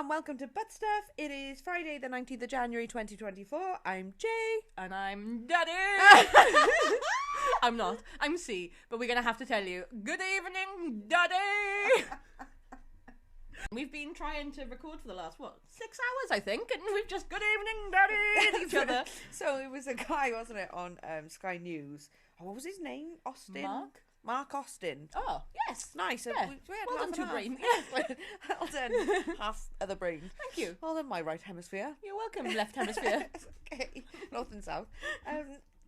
Welcome to ButtStuff. It is Friday the 19th of January 2024. I'm Jay. And I'm Daddy. I'm not. I'm C. But we're going to have to tell you, good evening, Daddy. We've been trying to record for the last, 6 hours, I think. And we've just, good evening, Daddy, at each other. So it was a guy, wasn't it, on Sky News. Oh, what was his name? Austin? Mark Austin. Oh, yes. Nice. Yeah. Well done, two brains. Well done, half of the brain. Thank you. Well done, my right hemisphere. You're welcome, left hemisphere. Okay, north and south.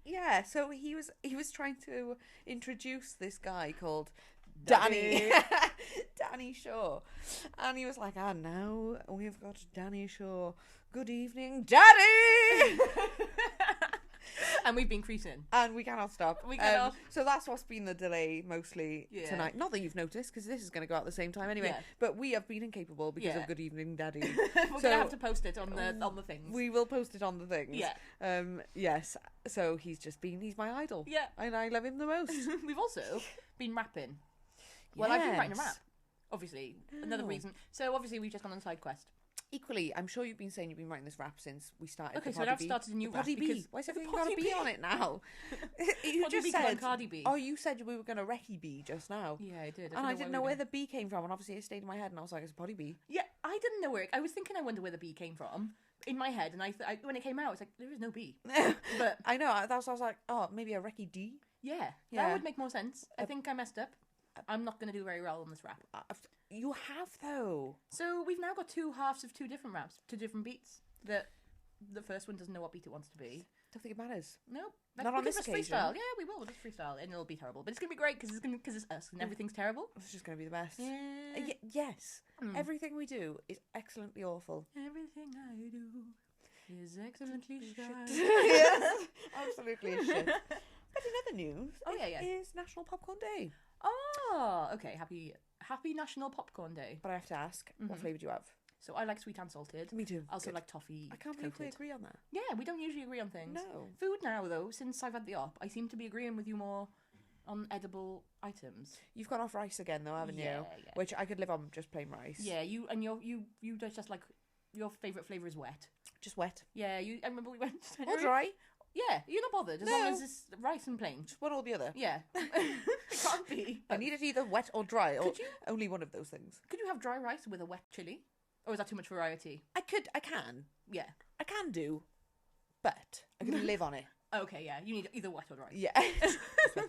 Yeah, so he was trying to introduce this guy called Danny. Danny Shaw. And he was like, now we've got Danny Shaw. Good evening, Daddy! And we've been creasing. And we cannot stop. So that's what's been the delay mostly tonight. Not that you've noticed, because this is going to go out at the same time anyway. Yeah. But we have been incapable because of Good Evening Daddy. We're going to have to post it on the things. We will post it on the things. Yeah. Yes. So he's my idol. Yeah. And I love him the most. We've also been rapping. Well, I've been writing a rap. Obviously. Another reason. So obviously we've just gone on a side quest. Equally, I'm sure you've been saying you've been writing this rap since we started. Okay, so I've started a new rap because why has everything got a B on it now? You just said Cardi B. Oh, you said we were going to recce B just now. Yeah, I did. And I didn't know where the B came from, and obviously it stayed in my head, and I was like, it's a potty B. Yeah, I didn't know where. I was thinking, I wonder where the B came from in my head, and I when it came out, I was like, there is no B. But I know. I was like, oh, maybe a recce D. Yeah, that would make more sense. I think I messed up. I'm not going to do very well on this rap. You have, though. So we've now got two halves of two different raps, two different beats. The first one doesn't know what beat it wants to be. Don't think it matters. Nope. Not on this occasion. Freestyle. Yeah, we will. We'll just freestyle, and it'll be terrible. But it's going to be great because it's us, and everything's terrible. It's just going to be the best. Yeah. Yes. Everything we do is excellently awful. Everything I do is excellently shit. Yes, absolutely shit. But in other news, it is National Popcorn Day. Oh, okay. Happy National Popcorn Day. But I have to ask, what flavour do you have? So I like sweet and salted. Me too. I also like toffee. I can't believe we agree on that. Yeah, we don't usually agree on things. No. Food now, though, since I've had the op, I seem to be agreeing with you more on edible items. You've gone off rice again, though, haven't you? Yeah. Which I could live on just plain rice. Yeah, you just like, your favourite flavour is wet. Just wet. Yeah, I remember we went to or dry. Yeah, you're not bothered as long as it's rice and plain. Just one or the other. Yeah. It can't be. I need it either wet or dry, or only one of those things. Could you have dry rice with a wet chilli? Or is that too much variety? I can. Yeah. I can do, but I can live on it. Okay, yeah. You need either wet or dry. Yeah.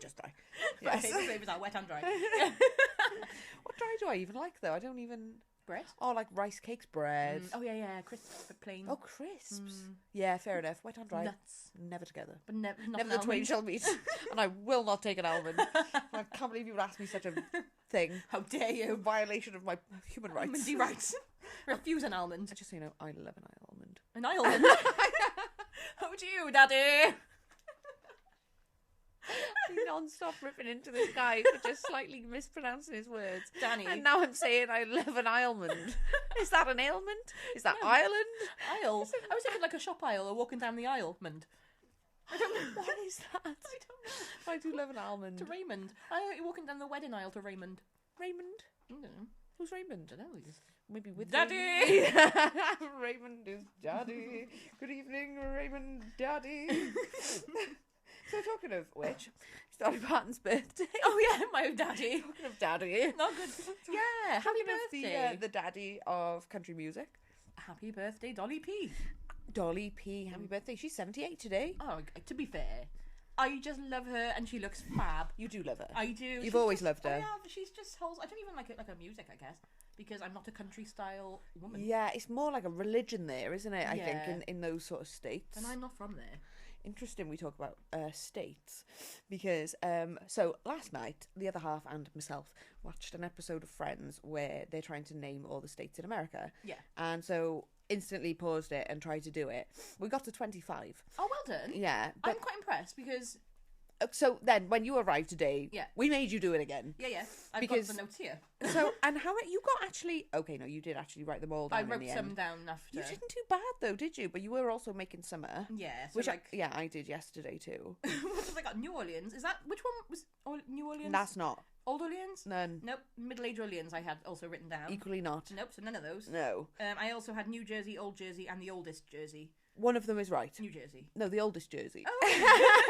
Just dry. Yes. Okay, the flavours are wet and dry. What dry do I even like, though? I don't even... Bread? Oh, like rice cakes, bread. Oh, yeah, crisps, but plain. Oh, crisps. Yeah, fair enough. Wet and dry. Nuts. Never together. But never the twain shall meet. And I will not take an almond. I can't believe you would ask me such a thing. How dare you? A violation of my human rights. Almondy rights. Refuse an almond. Just so you know, I love an almond. An almond? How do you, Daddy? Non-stop ripping into this guy for just slightly mispronouncing his words. Danny. And now I'm saying I love an almond. Is that an ailment? Is that Ireland? Aisle? I was thinking like a shop aisle or walking down the aisle-mond. I don't know. What is that? I don't know. I do love an almond. To Raymond. You're walking down the wedding aisle to Raymond. Raymond? I don't know. Who's Raymond? I don't know. Maybe with Daddy! Raymond is Daddy. Good evening, Raymond Daddy. So talking of which, it's Dolly Parton's birthday. Oh yeah, my daddy. Talking of daddy. Not good. Yeah, happy birthday. The daddy of country music. Happy birthday, Dolly P. Dolly P. Happy birthday. She's 78 today. Oh, to be fair, I just love her, and she looks fab. You do love her. I do. You've always loved her. I have. She's just holds. I don't even like it like her music, I guess, because I'm not a country style woman. Yeah, it's more like a religion there, isn't it? I Yeah. think in those sort of states. And I'm not from there. Interesting we talk about states because so last night the other half and myself watched an episode of Friends where they're trying to name all the states in America. Yeah. And so instantly paused it and tried to do it. We got to 25. Oh, well done. Yeah. I'm quite impressed because So then when you arrived today, Yeah. we made you do it again. yeah, I've Because- got the notes here. So and how you got actually okay, no, you did actually write them all down I in wrote the some end. down after. You didn't do bad though, did you? But you were also making summer. Yeah, so Which like I did yesterday too. what have I got? New Orleans. Is that which one was New Orleans? That's not. Old Orleans? None. Nope. Middle-aged Orleans I had also written down. Equally not. Nope, so none of those. No. I also had New Jersey, Old Jersey, and the oldest Jersey. One of them is right. New Jersey. No, the oldest Jersey. Oh,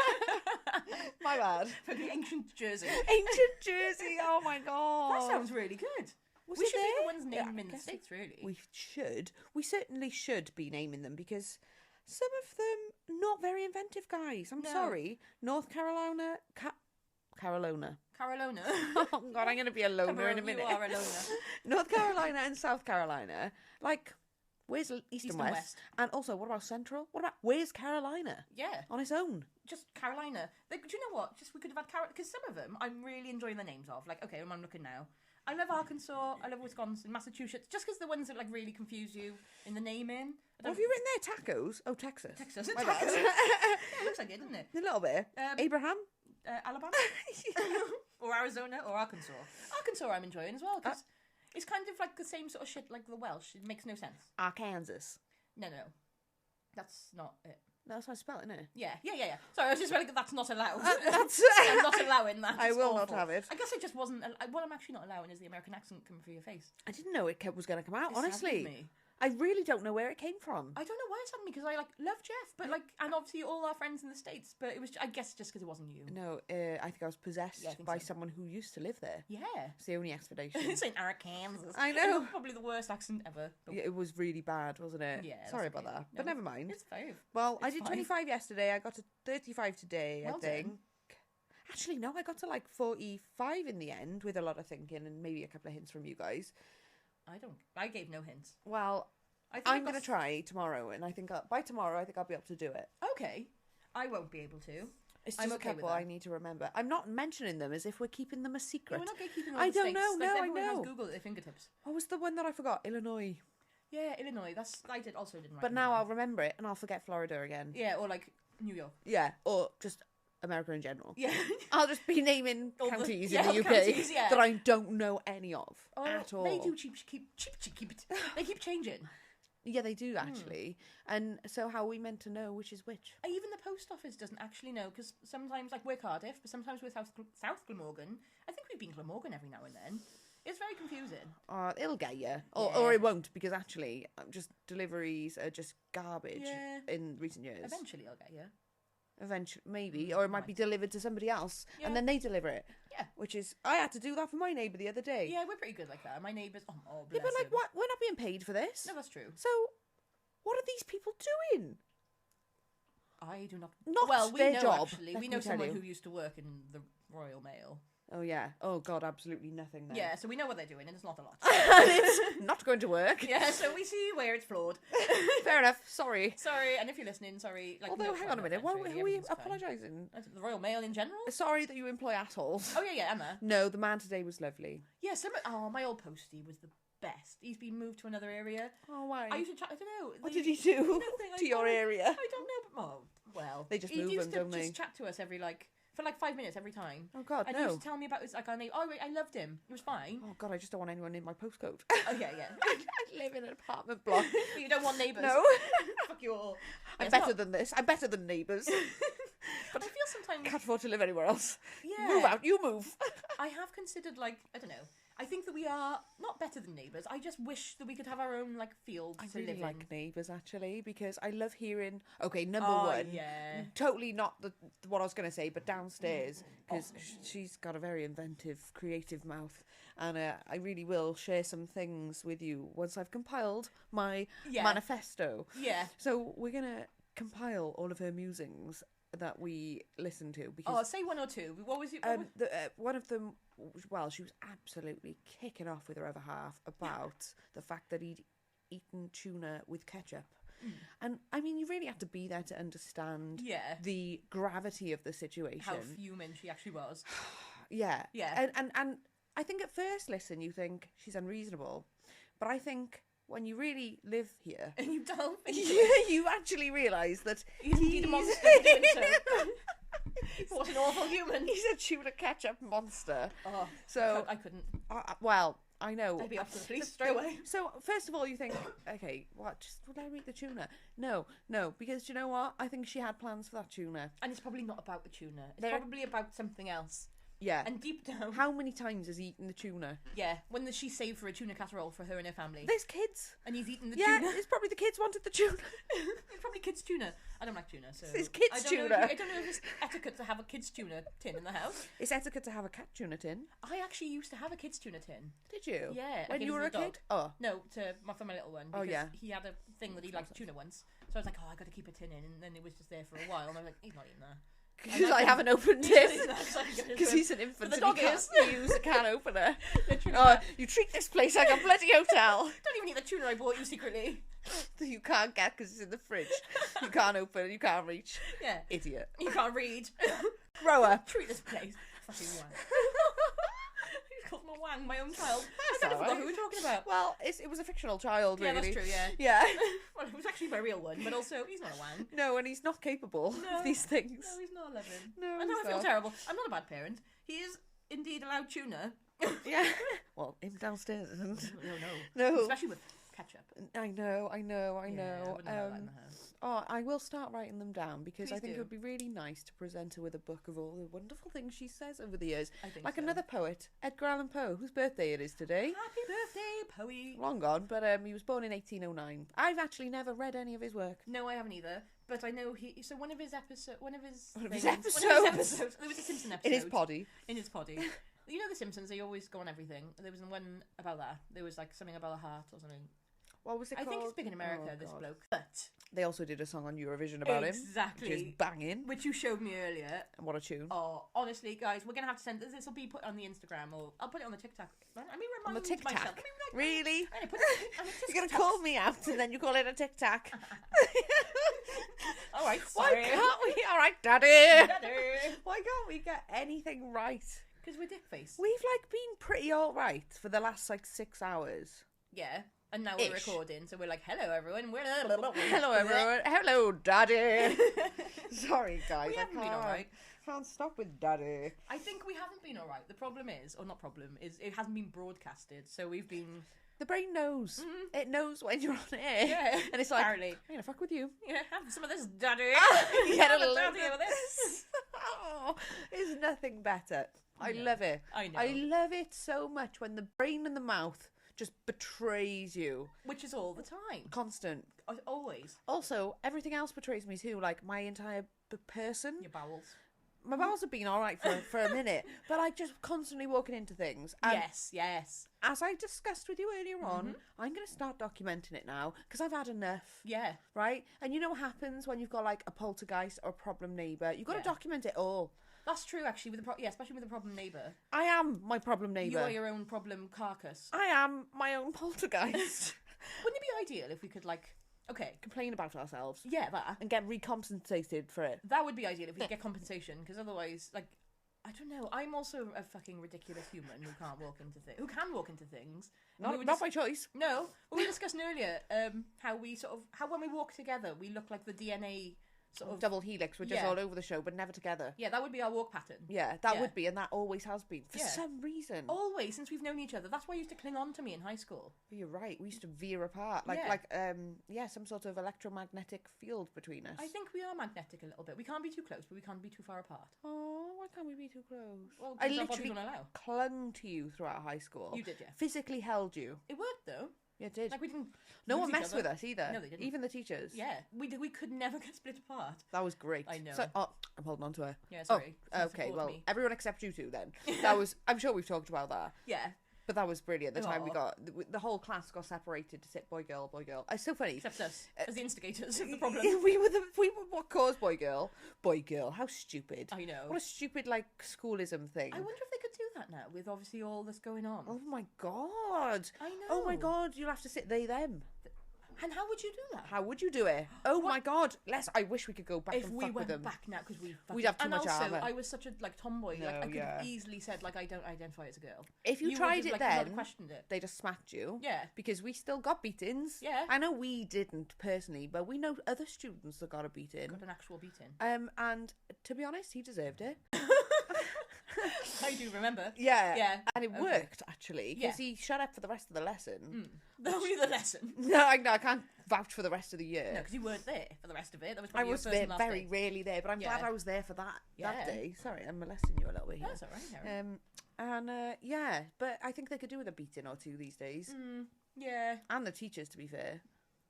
My bad. for the ancient Jersey. Ancient Jersey. Oh my god. That sounds really good. Was We it should be there? the ones naming Yeah, them I in the guess States, really. We should. We certainly should be naming them because some of them not very inventive guys. I'm No. sorry. North Carolina. Carolina. Carolina. Oh god, I'm going to be a loner in a minute. You are a loner. North Carolina and South Carolina. Like, where's East and West? And also, what about Central? What about where's Carolina Yeah, on its own? just Carolina. Like, do you know what? Just we could have had Carolina because some of them I'm really enjoying the names of. Like, okay, I'm looking now. I love Arkansas. I love Wisconsin, Massachusetts. Just because the ones that like really confuse you in the naming. What have you written there? Tacos? Oh, Texas. Texas. My Texas. bad. Yeah, it looks like it, doesn't it? A little bit. Alabama Abraham? or Arizona or Arkansas. Arkansas I'm enjoying as well because it's kind of like the same sort of shit like the Welsh. It makes no sense. Arkansas. No, that's not it. No, that's how I spell it, isn't it? Yeah. Sorry, I was just like that's not allowed. That's I'm not allowing that. I It's will not awful. have it. I guess it just wasn't. What I'm actually not allowing is the American accent coming through your face. I didn't know it was going to come out, It saddened honestly. me. I really don't know where it came from. I don't know why it saddened me because I like love Jeff, but like, and obviously all our friends in the States. But it was, I guess, just because it wasn't you. No, I think I was possessed Yeah, I think by so. someone who used to live there. Yeah. It's the only explanation. It's in Arkansas. I know. Probably the worst accent ever. But Yeah, it was really bad, wasn't it? Yeah, Sorry that's about okay. that. But No, never mind. it's fine. Well, I it's did fine. 25 yesterday. I got to 35 today, Well I think. done. Actually, no, I got to like 45 in the end with a lot of thinking and maybe a couple of hints from you guys. I gave no hints. Well, I think I'm going to try tomorrow, and I think by tomorrow, I think I'll be able to do it. Okay. I won't be able to. It's I'm just okay a with couple that. I need to remember. I'm not mentioning them as if we're keeping them a Yeah, secret. we're not gatekeeping all I the don't states. know, Like, no, I everyone know. has Google at their fingertips. What was the one that I forgot? Illinois. Yeah, Illinois. I didn't write But them now down. I'll remember it, and I'll forget Florida again. Yeah, or like New York. Yeah, or just America in general. Yeah. I'll just be naming All the- counties yeah, in the UK counties, yeah. that I don't know any of Oh, at all. They do They keep changing. Yeah, they do actually. And so how are we meant to know which is which? Even the post office doesn't actually know because sometimes, like, we're Cardiff, but sometimes we're South Glamorgan. I think we've been Glamorgan every now and then. It's very confusing. It'll get you. Yeah. Or it won't, because actually, just deliveries are just garbage Yeah. in recent years. Eventually, I'll get you. Eventually, maybe. Or it might be delivered to somebody else, Yeah. and then they deliver it. Yeah. Which is, I had to do that for my neighbour the other day. Yeah, we're pretty good like that. My neighbours, oh, Yeah, bless but like, them. what? We're not being paid for this. No, that's true. So, what are these people doing? I do not. Not well, we their know job, actually. let We me know tell someone you. who used to work in the Royal Mail. Oh, yeah. Oh, God, absolutely nothing there. Yeah, so we know what they're doing, and it's not a lot. And it's not going to work. Yeah, so we see where it's flawed. Fair enough. Sorry. Sorry, and if you're listening, sorry. Like, Although, no, hang well, on a no minute. offense, Who really, are we everything's fine. apologising? The Royal Mail in general? Sorry that you employ assholes. Oh, yeah, Emma. No, the man today was lovely. Yeah, my old postie was the best. He's been moved to another area. Oh, why? I used to chat, I don't know. What did he do Nothing, I to your don't- area? I don't know, but, well. They just he move used them, to don't just they? chat to us for 5 minutes every time. Oh, God, And he no. used to tell me about his, like, our name. Oh, wait, I loved him. It was fine. Oh, God, I just don't want anyone in my postcode. Oh, yeah. I live in an apartment block. But you don't want neighbours. No. Fuck you all. I'm Yeah, it's better not- than this. I'm better than neighbours. But I feel sometimes... Can't afford to live anywhere else. Yeah. Move out. You move. I have considered, like, I don't know. I think that we are not better than neighbours. I just wish that we could have our own, like, field I to really live like in. neighbours, actually, because I love hearing... Okay, number Oh, one. yeah. Totally not what I was going to say, but downstairs, because she's got a very inventive, creative mouth. And I really will share some things with you once I've compiled my Yeah. manifesto. Yeah. So we're going to compile all of her musings that we listened to Oh, because say one or two. What was it? one of them, well, she was absolutely kicking off with her other half about the fact that he'd eaten tuna with ketchup. And I mean, you really have to be there to understand the gravity of the situation. How fuming she actually was. Yeah. Yeah. And I think at first listen, you think she's unreasonable. But I think when you really live here, And you don't. you actually realise that He's indeed a monster for doing so. What an awful human. He's a tuna ketchup monster. Oh, So, I couldn't. well, I know. I'd be off to the police straight away. So, first of all, you think, okay, what? Just let her eat the tuna. No, because do you know what? I think she had plans for that tuna. And it's probably not about the tuna. It's There- probably about something else. Yeah. And deep down, How many times has he eaten the tuna? yeah, when she saved for a tuna casserole for her and her family, There's kids. and he's eaten the Yeah, tuna. it's probably the kids wanted the tuna. It's probably kids tuna. I don't like tuna, so It's kids' I don't tuna. Know I don't know if it's etiquette to have a kids tuna tin in the house. It's etiquette to have a cat tuna tin. I actually used to have a kids tuna tin. Did you? Yeah, When I gave you it were to a the kid? dog. Oh. No, for my little one. Oh, Because yeah. he had a thing that he liked tuna once. So I was like, oh, I got to keep a tin in, and then it was just there for a while, and I was like, he's not eating that. Because I haven't opened it. Because Because he's an infant the and dog he can't is. use a can opener. Literally. Oh, you treat this place like a bloody hotel. Don't even eat the tuna I bought you secretly. That you can't get because it's in the fridge. You can't open, you can't reach. Yeah. Idiot. You can't read. Grow up. Treat this place. Fucking wang. He called me wang, my own child. I That's kind of forgot alright. who we were talking about. Well, it was a fictional child, Yeah, really. that's true, yeah. Yeah. Well, it was actually my real one, but also, he's not a wang. No, and he's not capable No. of these things. No, he's not 11. No, I know he's I feel not. terrible. I'm not a bad parent. He is indeed allowed tuna. Yeah. Well, him downstairs isn't. No. No. Especially with ketchup. I know. Yeah, I know. wouldn't allow that in the house. Oh, I will start writing them down because Please I think do. it would be really nice to present her with a book of all the wonderful things she says over the years. I think Like so. another poet, Edgar Allan Poe, whose birthday it is today. Happy birthday, Poey. Long gone, but he was born in 1809. I've actually never read any of his work. No, I haven't either. But I know so one of his episodes. One of his things- episodes. There was a Simpson episode. In his poddy. In his poddy. You know the Simpsons, they always go on everything. There was one about that. There was like something about a heart or something. What was it I called? think it's big in America, Oh, this God. bloke. But They also did a song on Eurovision about him. exactly. Which is banging. Which you showed me earlier. And what a tune. Oh, honestly, guys, we're gonna have to send this. This will be put on the Instagram, or I'll put it on the TikTok. Let me On remind the Tic myself. Tac. Let me Really? I put it on the You're going to TikTok. call me out and then you call it a Tic Tac. All right, Why sorry. can't we? All right, Daddy. Daddy. Why can't we get anything right? Because we're dick face. We've like been pretty all right for the last like 6 hours. Yeah. And now we're Ish. recording, so we're like, hello everyone. We're Hello everyone. Hello, Daddy. Sorry, guys. We haven't been alright. Can't stop with Daddy. I think we haven't been alright. The problem is, or not problem, is it hasn't been broadcasted, so we've been... The brain knows. It knows when you're on air. Yeah, And it's like, apparently. I'm going to fuck with you. Yeah, have some of this, daddy. Get Have a a little daddy bit. over this. Oh, there's nothing better. I No. love it. I know. I love it so much when the brain and the mouth just betrays you. Which is all the time. Constant. Always. Also, everything else betrays me too. Like my entire person. Your bowels. My bowels have been all right for a minute, but I just constantly walking into things. And Yes. as I discussed with you earlier on, I'm going to start documenting it now because I've had enough. Yeah. Right? And you know what happens when you've got like a poltergeist or a problem neighbour? You've got to Yeah. document it all. That's true, actually, with especially with a problem neighbour. I am my problem You neighbour. are your own problem carcass. I am my own poltergeist. Wouldn't it be ideal if we could, like, okay, Complain about ourselves yeah, that. and get recompensated for it. That would be ideal if we could get compensation, because otherwise, like, I don't know. I'm also a fucking ridiculous human who can't walk into things. Who can walk into things? And we were Not by choice. No, we were discussing earlier how when we walk together, we look like the DNA sort of. Double helix. We're just Yeah. all over the show, but never together. Yeah, that would be our walk pattern. Yeah, that Yeah. would be, and that always has been for Yeah. some reason. Always, since we've known each other. That's why you used to cling on to me in high school. You're right. We used to veer apart, some sort of electromagnetic field between us. I think we are magnetic a little bit. We can't be too close, but we can't be too far apart. Oh, why can't we be too close? Well, I because our bodies literally won't allow. clung to you throughout high school. You did, yeah. Physically held you. It worked though. Yeah, it did. Like we didn't. No lose one each messed other. with us either. No, they didn't. Even the teachers. Yeah, we could never get split apart. That was great. I know. So, I'm holding on to her. Yeah, sorry. Oh, okay. Support Well, me. everyone except you two then. That was. I'm sure we've talked about that. Yeah. But that was brilliant. The time we Aw. got the whole class got separated to sit boy girl, boy girl. It's so funny. Except us, as the instigators of the problem. We were what caused boy girl. Boy girl. How stupid. I know. What a stupid like schoolism thing. I wonder if they could do that now with obviously all this going on. Oh my god. I know. Oh my god. You'll have to sit they them. And how would you do that? How would you do it? Oh my god. I wish we could go back If and we fuck with went them. back now, because We'd have too much and also, armour. I was such a like tomboy. No, like I could yeah. have easily said like I don't identify as a girl. If you would tried have, it like, then, not questioned it. they just smacked you. Yeah. Because we still got beatings. Yeah. I know we didn't personally, but we know other students that got a beating. Got an actual beating. And to be honest, he deserved it. I do remember. Yeah. Yeah. And it Okay. worked, actually, because Yeah. he shut up for the rest of the lesson. Only the lesson. No, I can't vouch for the rest of the year. No, because you weren't there for the rest of it. That was I probably was your there first and last very day. rarely there, but I'm glad Yeah. I was there for that Yeah. day. Sorry, I'm molesting you a little bit here. That's all right, Harry. Yeah, but I think they could do with a beating or two these days. Yeah. And the teachers, to be fair.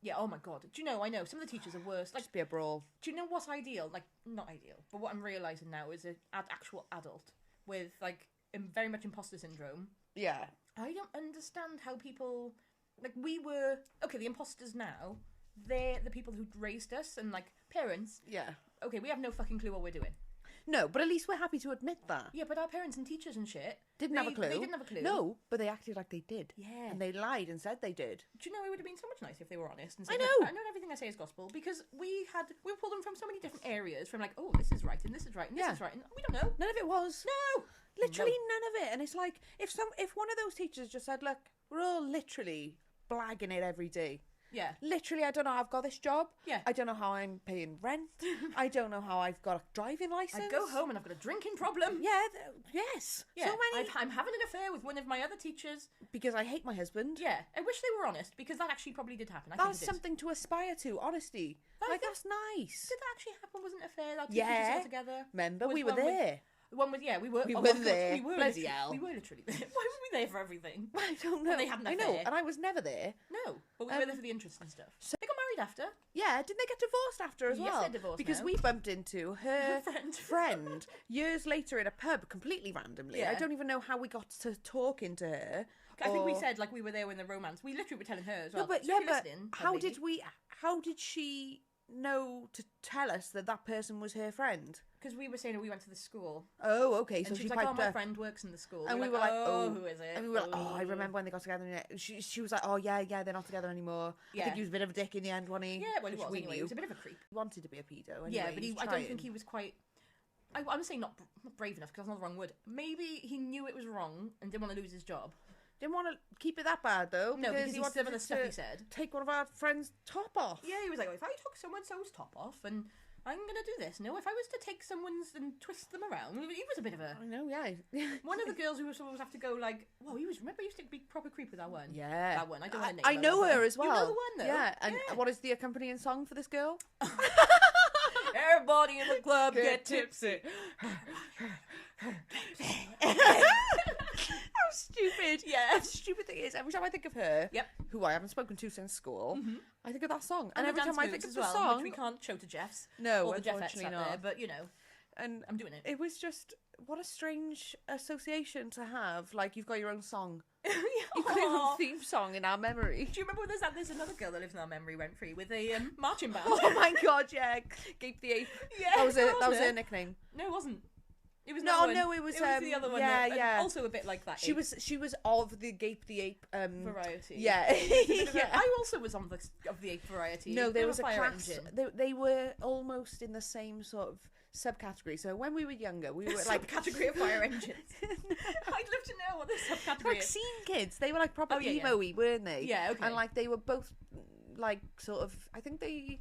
Yeah, oh my god. Do you know, I know, some of the teachers are worse. Like, Just be a brawl. do you know what's ideal? Like, not ideal, but what I'm realising now is an actual adult with, like, very much imposter syndrome. Yeah. I don't understand how people... Like, we were... Okay, the imposters now, they're the people who raised us, and, like, parents. Yeah. Okay, we have no fucking clue what we're doing. No, but at least we're happy to admit that. Yeah, but our parents and teachers and shit... Didn't have a clue. They didn't have a clue. No, but they acted like they did. Yeah. And they lied and said they did. Do you know, it would have been so much nicer if they were honest and said, I know. I know everything I say is gospel, because we pulled them from so many different areas, from like, oh, this is right, and this is right, and this Yeah. is right, and we don't know. None of it was. No! Literally No. none of it. And it's like, if one of those teachers just said, look, we're all literally blagging it every day. Yeah. Literally, I don't know how I've got this job. Yeah. I don't know how I'm paying rent. I don't know how I've got a driving license. I go home and I've got a drinking problem. Yeah, yes. Yeah. So many. I'm having an affair with one of my other teachers. Because I hate my husband. Yeah. I wish they were honest, because that actually probably did happen. I That's think it did. something to aspire to, honesty. That's nice. Did that actually happen? Wasn't it fair? Our teachers Yeah. just got together. Remember, Was we were one with- there. One was, yeah, we were. We oh, were of course, there. We were Bloody literally, hell. We were literally there. Why were we there for everything? I don't know. they had an I know, affair. and I was never there. No, but we were there for the interest and stuff. They got married after. Yeah, didn't they get divorced after as Yes, well? they're divorced because now. we bumped into her Friend. friend years later in a pub, completely randomly. Yeah. I don't even know how we got to talking to her. I think we or- said like we were there when the romance. We literally were telling her as well. No, but So yeah, if you're but listening, how lady, did we? How did she know to tell us that that person was her friend? Because we were saying that we went to the school, Oh, okay. and So she she was like, "Oh, piped my up. friend works in the school," And we were like, "Oh, oh. who is it?" And we were like, oh, I remember when they got together. And she was like, oh, yeah, they're not together anymore. I Yeah. think he was a bit of a dick in the end, wasn't he? Yeah, well, he Which was we anyway. He knew. was a bit of a creep. He wanted to be a pedo anyway. Yeah, but he's I don't trying. think he was quite. I'm saying not brave enough, because that's not the wrong word. Maybe he knew it was wrong and didn't want to lose his job. Didn't want to keep it that bad, though. No, because he he wanted some of the to stuff he said. take one of our friends' top off. Yeah, he was like, "Well, if I took someone's top off, and I'm gonna do this. No, if I was to take someone's and twist them around," he was a bit of a. I know, yeah. One of the girls who was always have to go like, "Whoa, he used to be proper creep with that one." Yeah. That one. I don't want to name I know but her as well. You know the one though. Yeah, and Yeah. what is the accompanying song for this girl? Everybody in the club get tipsy. How stupid. Yeah. The stupid thing is, every time I think of her, Yep. who I haven't spoken to since school, I think of that song. And the every dance time I think moves of as the well, song, which we can't show to Jeff's. no, or the Jeffettes unfortunately out not. there, but you know, And I'm doing it. it was just, what a strange association to have. Like, you've got your own song. Yeah. You've got your own Aw. theme song in our memory. Do you remember when there's another girl that lives in our memory rent free with a marching band? Oh my god, yeah. Gape the Ape. Yeah, That was wasn't her it? nickname. No, it wasn't. It was No, that one. no, it was, the other one. yeah, that- yeah. Also a bit like that. She ape was of the Gape the Ape variety. Yeah. It's a bit of a- Yeah. I also was on the ape variety. No, They there were was a fire class. engine. They were almost in the same sort of subcategory. So when we were younger, we were like Subcategory of fire engines. I'd love to know what this subcategory like is. scene kids. They were like proper Oh, yeah, yeah. emo-y, weren't they? Yeah, okay. And like they were both like sort of. I think they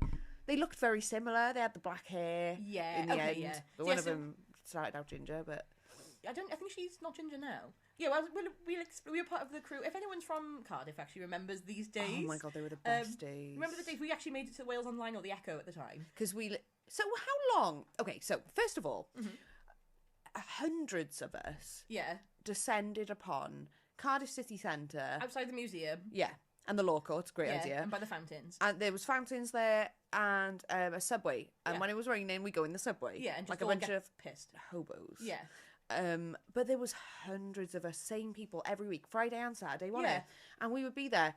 looked very similar. They had the black hair. Yeah, In the okay, end, yeah. but Yeah, one of so- them started out ginger, but. I think she's not ginger now. Yeah, well, we were part of the crew. If anyone's from Cardiff actually remembers these days. Oh my god, they were the best days. Remember the days we actually made it to Wales Online or the Echo at the time? Because so how long? Okay, so first of all, hundreds of us Yeah, descended upon Cardiff City Centre. outside the museum. Yeah, and the law courts. Great Yeah, idea. and by the fountains. And there was fountains there and a subway. And Yeah. when it was raining, we go in the subway. Yeah, and just like a all bunch get of pissed. hobos. Yeah, But there was hundreds of us, same people every week, Friday and Saturday, wasn't Yeah. it? And we would be there.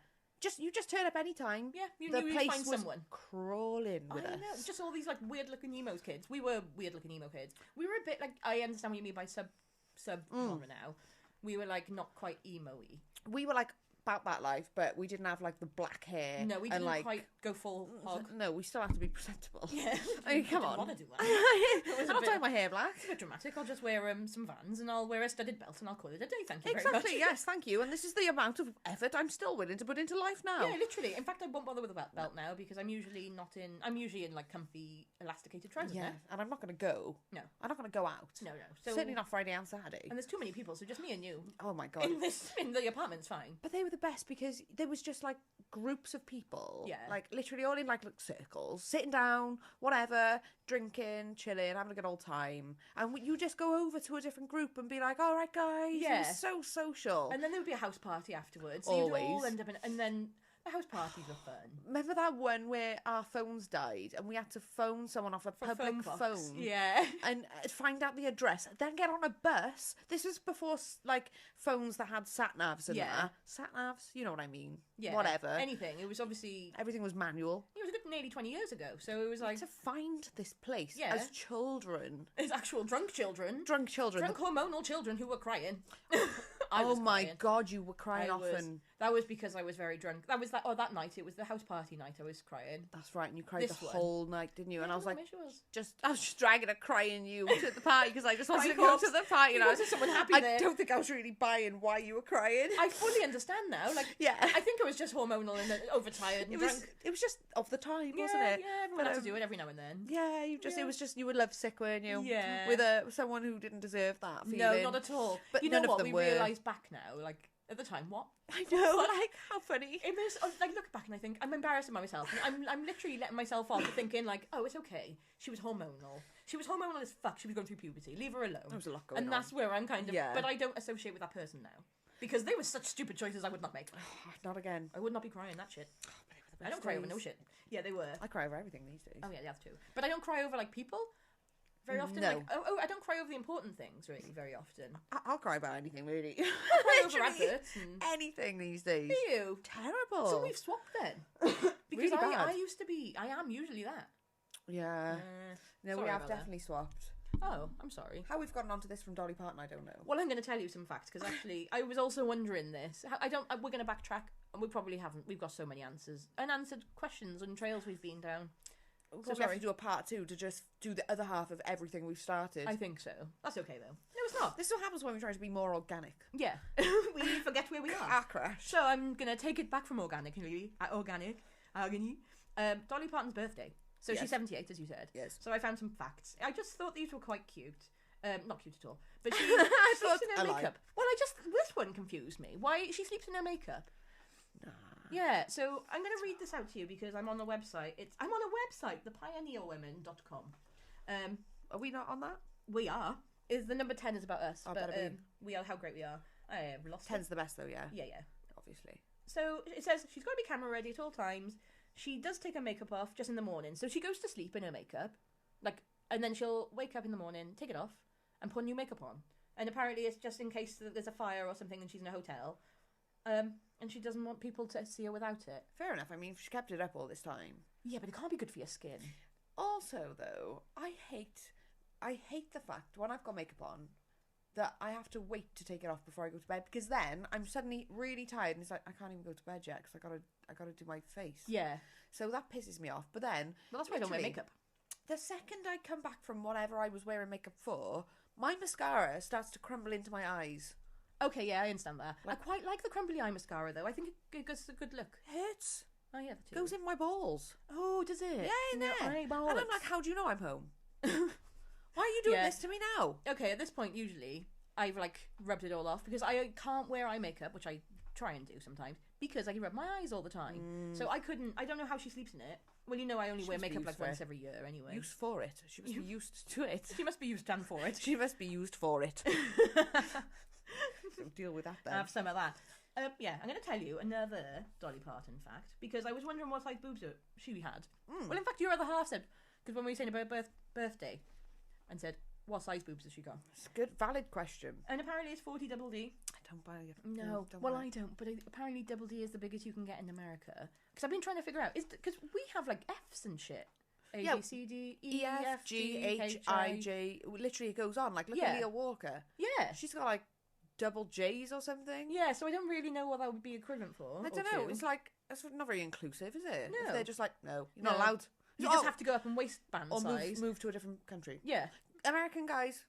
You just turn up any time. Yeah, you The knew you'd place find was someone. crawling with I us. know, just all these like weird looking emo kids. We were weird looking emo kids. We were a bit like, I understand what you mean by sub genre now. We were like not quite emo-y. We were like about that life, but we didn't have like the black hair. No, we and, didn't like, quite go full hog. No, we still have to be presentable. Yeah, I mean, come on. I didn't want to do that. I'm not dyeing my hair black. It's a bit dramatic. I'll just wear some Vans and I'll wear a studded belt and I'll call it a day. Thank you very Exactly, much. yes, thank you. And this is the amount of effort I'm still willing to put into life now. Yeah, literally. In fact, I won't bother with a belt now because I'm usually in like comfy elasticated trousers Yeah, now. and I'm not going to go. No. I'm not going to go out. No. So, Certainly not Friday and Saturday. and there's too many people, so just me and you. Oh my God. In the apartment's fine. But they were the best because there was just like groups of people, Yeah. like literally all in like circles, sitting down, whatever, drinking, chilling, having a good old time. And you just go over to a different group and be like, all right, guys, Yeah. it was so social. And then there would be a house party afterwards. So you'd all Always. end up and then the house parties were fun. Remember that one where our phones died and we had to phone someone off a For public box. phone? Yeah. And find out the address, then get on a bus. This was before like phones that had sat navs and Yeah. that. Sat navs, you know what I mean? Yeah. Whatever. Anything. It was obviously Everything was manual. it was a good nearly 20 years ago. So it was like To find this place Yeah. as children, it's actual drunk children. drunk children. Drunk hormonal children who were crying. Oh my God, you were crying I was- often. That was because I was very drunk. That was that night. It was the house party night. I was crying. That's right, and you cried This the one. whole night, didn't you? And I was Yeah, like, maybe she was. I was just dragging a crying you to the party because I just wanted to Crying go corpse. to the party. And I was wanted someone happy I there. don't think I was really buying why you were crying. I fully understand now. Like, Yeah. I think I was just hormonal and overtired and It drunk. was just of the time, wasn't yeah, it? yeah, everyone had But, to do it every now and then. Yeah, it Yeah. was just you were lovesick, weren't you? Yeah. With someone who didn't deserve that feeling. No, not at all. But you know none of what? them We were. realise back now, like at the time, what? I know, like how funny. It was like look back and I think I'm embarrassed of myself. And I'm literally letting myself off thinking like, oh, it's okay. She was hormonal. She was hormonal as fuck. She was going through puberty. Leave her alone. There was a lot going and on. that's where I'm kind of. Yeah. But I don't associate with that person now because they were such stupid choices I would not make. Not again. I would not be crying that shit. But they were the I don't best cry over days. no shit. Yeah, they were. I cry over everything these days. Oh yeah, that's too. But I don't cry over like people very often. No. Like I don't cry over the important things really very often. I'll cry about anything, really. I cry over Literally adverts and anything these days. do you? Terrible. So we've swapped then. Because Really bad. I am usually that. Yeah. No, sorry we have about that. definitely swapped. Oh, I'm sorry. How we've gotten onto this from Dolly Parton, I don't know. Well, I'm going to tell you some facts because actually I was also wondering this. We're going to backtrack and we probably haven't. We've got so many answers. Unanswered questions and trails we've been down. So So we have sorry. to do a part 2 to just do the other half of everything we've started. I think so. That's okay though. No, it's not. This is what happens when we try to be more organic. Yeah. We forget where we are. Car crash. So I'm going to take it back from organic. Dolly Parton's birthday. So Yes. she's 78, as you said. Yes. So I found some facts. I just thought these were quite cute. Not cute at all. But she I sleeps thought in her a lie. makeup. Well, this one confused me. Why she sleeps in her makeup? Nah. Yeah, so I'm going to read this out to you because I'm on the website. I'm on a website, thepioneerwomen.com. Are we not on that? We are. Is the number 10 is about us. Oh, but better be. we are how great we are. I have lost it. 10's the best though, yeah. Yeah, yeah. Obviously. So it says she's got to be camera ready at all times. She does take her makeup off just in the morning. So she goes to sleep in her makeup. And then she'll wake up in the morning, take it off, and put new makeup on. And apparently it's just in case that there's a fire or something and she's in a hotel. And she doesn't want people to see her without it. Fair enough. I mean, she kept it up all this time. Yeah, but it can't be good for your skin. Also, though, I hate the fact when I've got makeup on that I have to wait to take it off before I go to bed because then I'm suddenly really tired and it's like I can't even go to bed yet because I gotta do my face. Yeah. So that pisses me off. But then, Well, that's why I don't wear literally, makeup. the second I come back from whatever I was wearing makeup for, my mascara starts to crumble into my eyes. Okay, yeah, I understand that. I quite like the crumbly eye mascara, though. I think it gives a good look. Hurts. Oh, yeah, that too. Goes in my balls. Oh, does it? Yeah, in your there. eyeballs. And I'm like, how do you know I'm home? Why are you doing Yeah. this to me now? Okay, at this point, usually, I've, rubbed it all off because I can't wear eye makeup, which I try and do sometimes, because I can rub my eyes all the time. So I don't know how she sleeps in it. Well, you know, I only She wear must be makeup, used for once it. every year anyway. Use for it. She must be used to it. She must be used done for it. She must be used for it. So deal with that then. Have some of that. Yeah, I'm going to tell you another Dolly Parton fact because I was wondering what size boobs she had. Well, in fact, your other half said, because when we were saying about birthday, and said, what size boobs has she got? It's a good, valid question. And apparently it's 40 double D. I don't buy it. No, don't well buy it. I don't, but apparently double D is the biggest you can get in America. Because I've been trying to figure out, because we have like Fs and shit. A, Yeah. B, C, D, E, F, G, H, I, J. Literally, it goes on. Like, look at Leah Walker. Yeah. She's got like double J's or something. Yeah, so I don't really know what that would be equivalent for. I don't know. It's like, it's not very inclusive, is it? No. If they're just like, no, you're not No. allowed. You just have to go up in waistband or size. move to a different country. Yeah. American guys,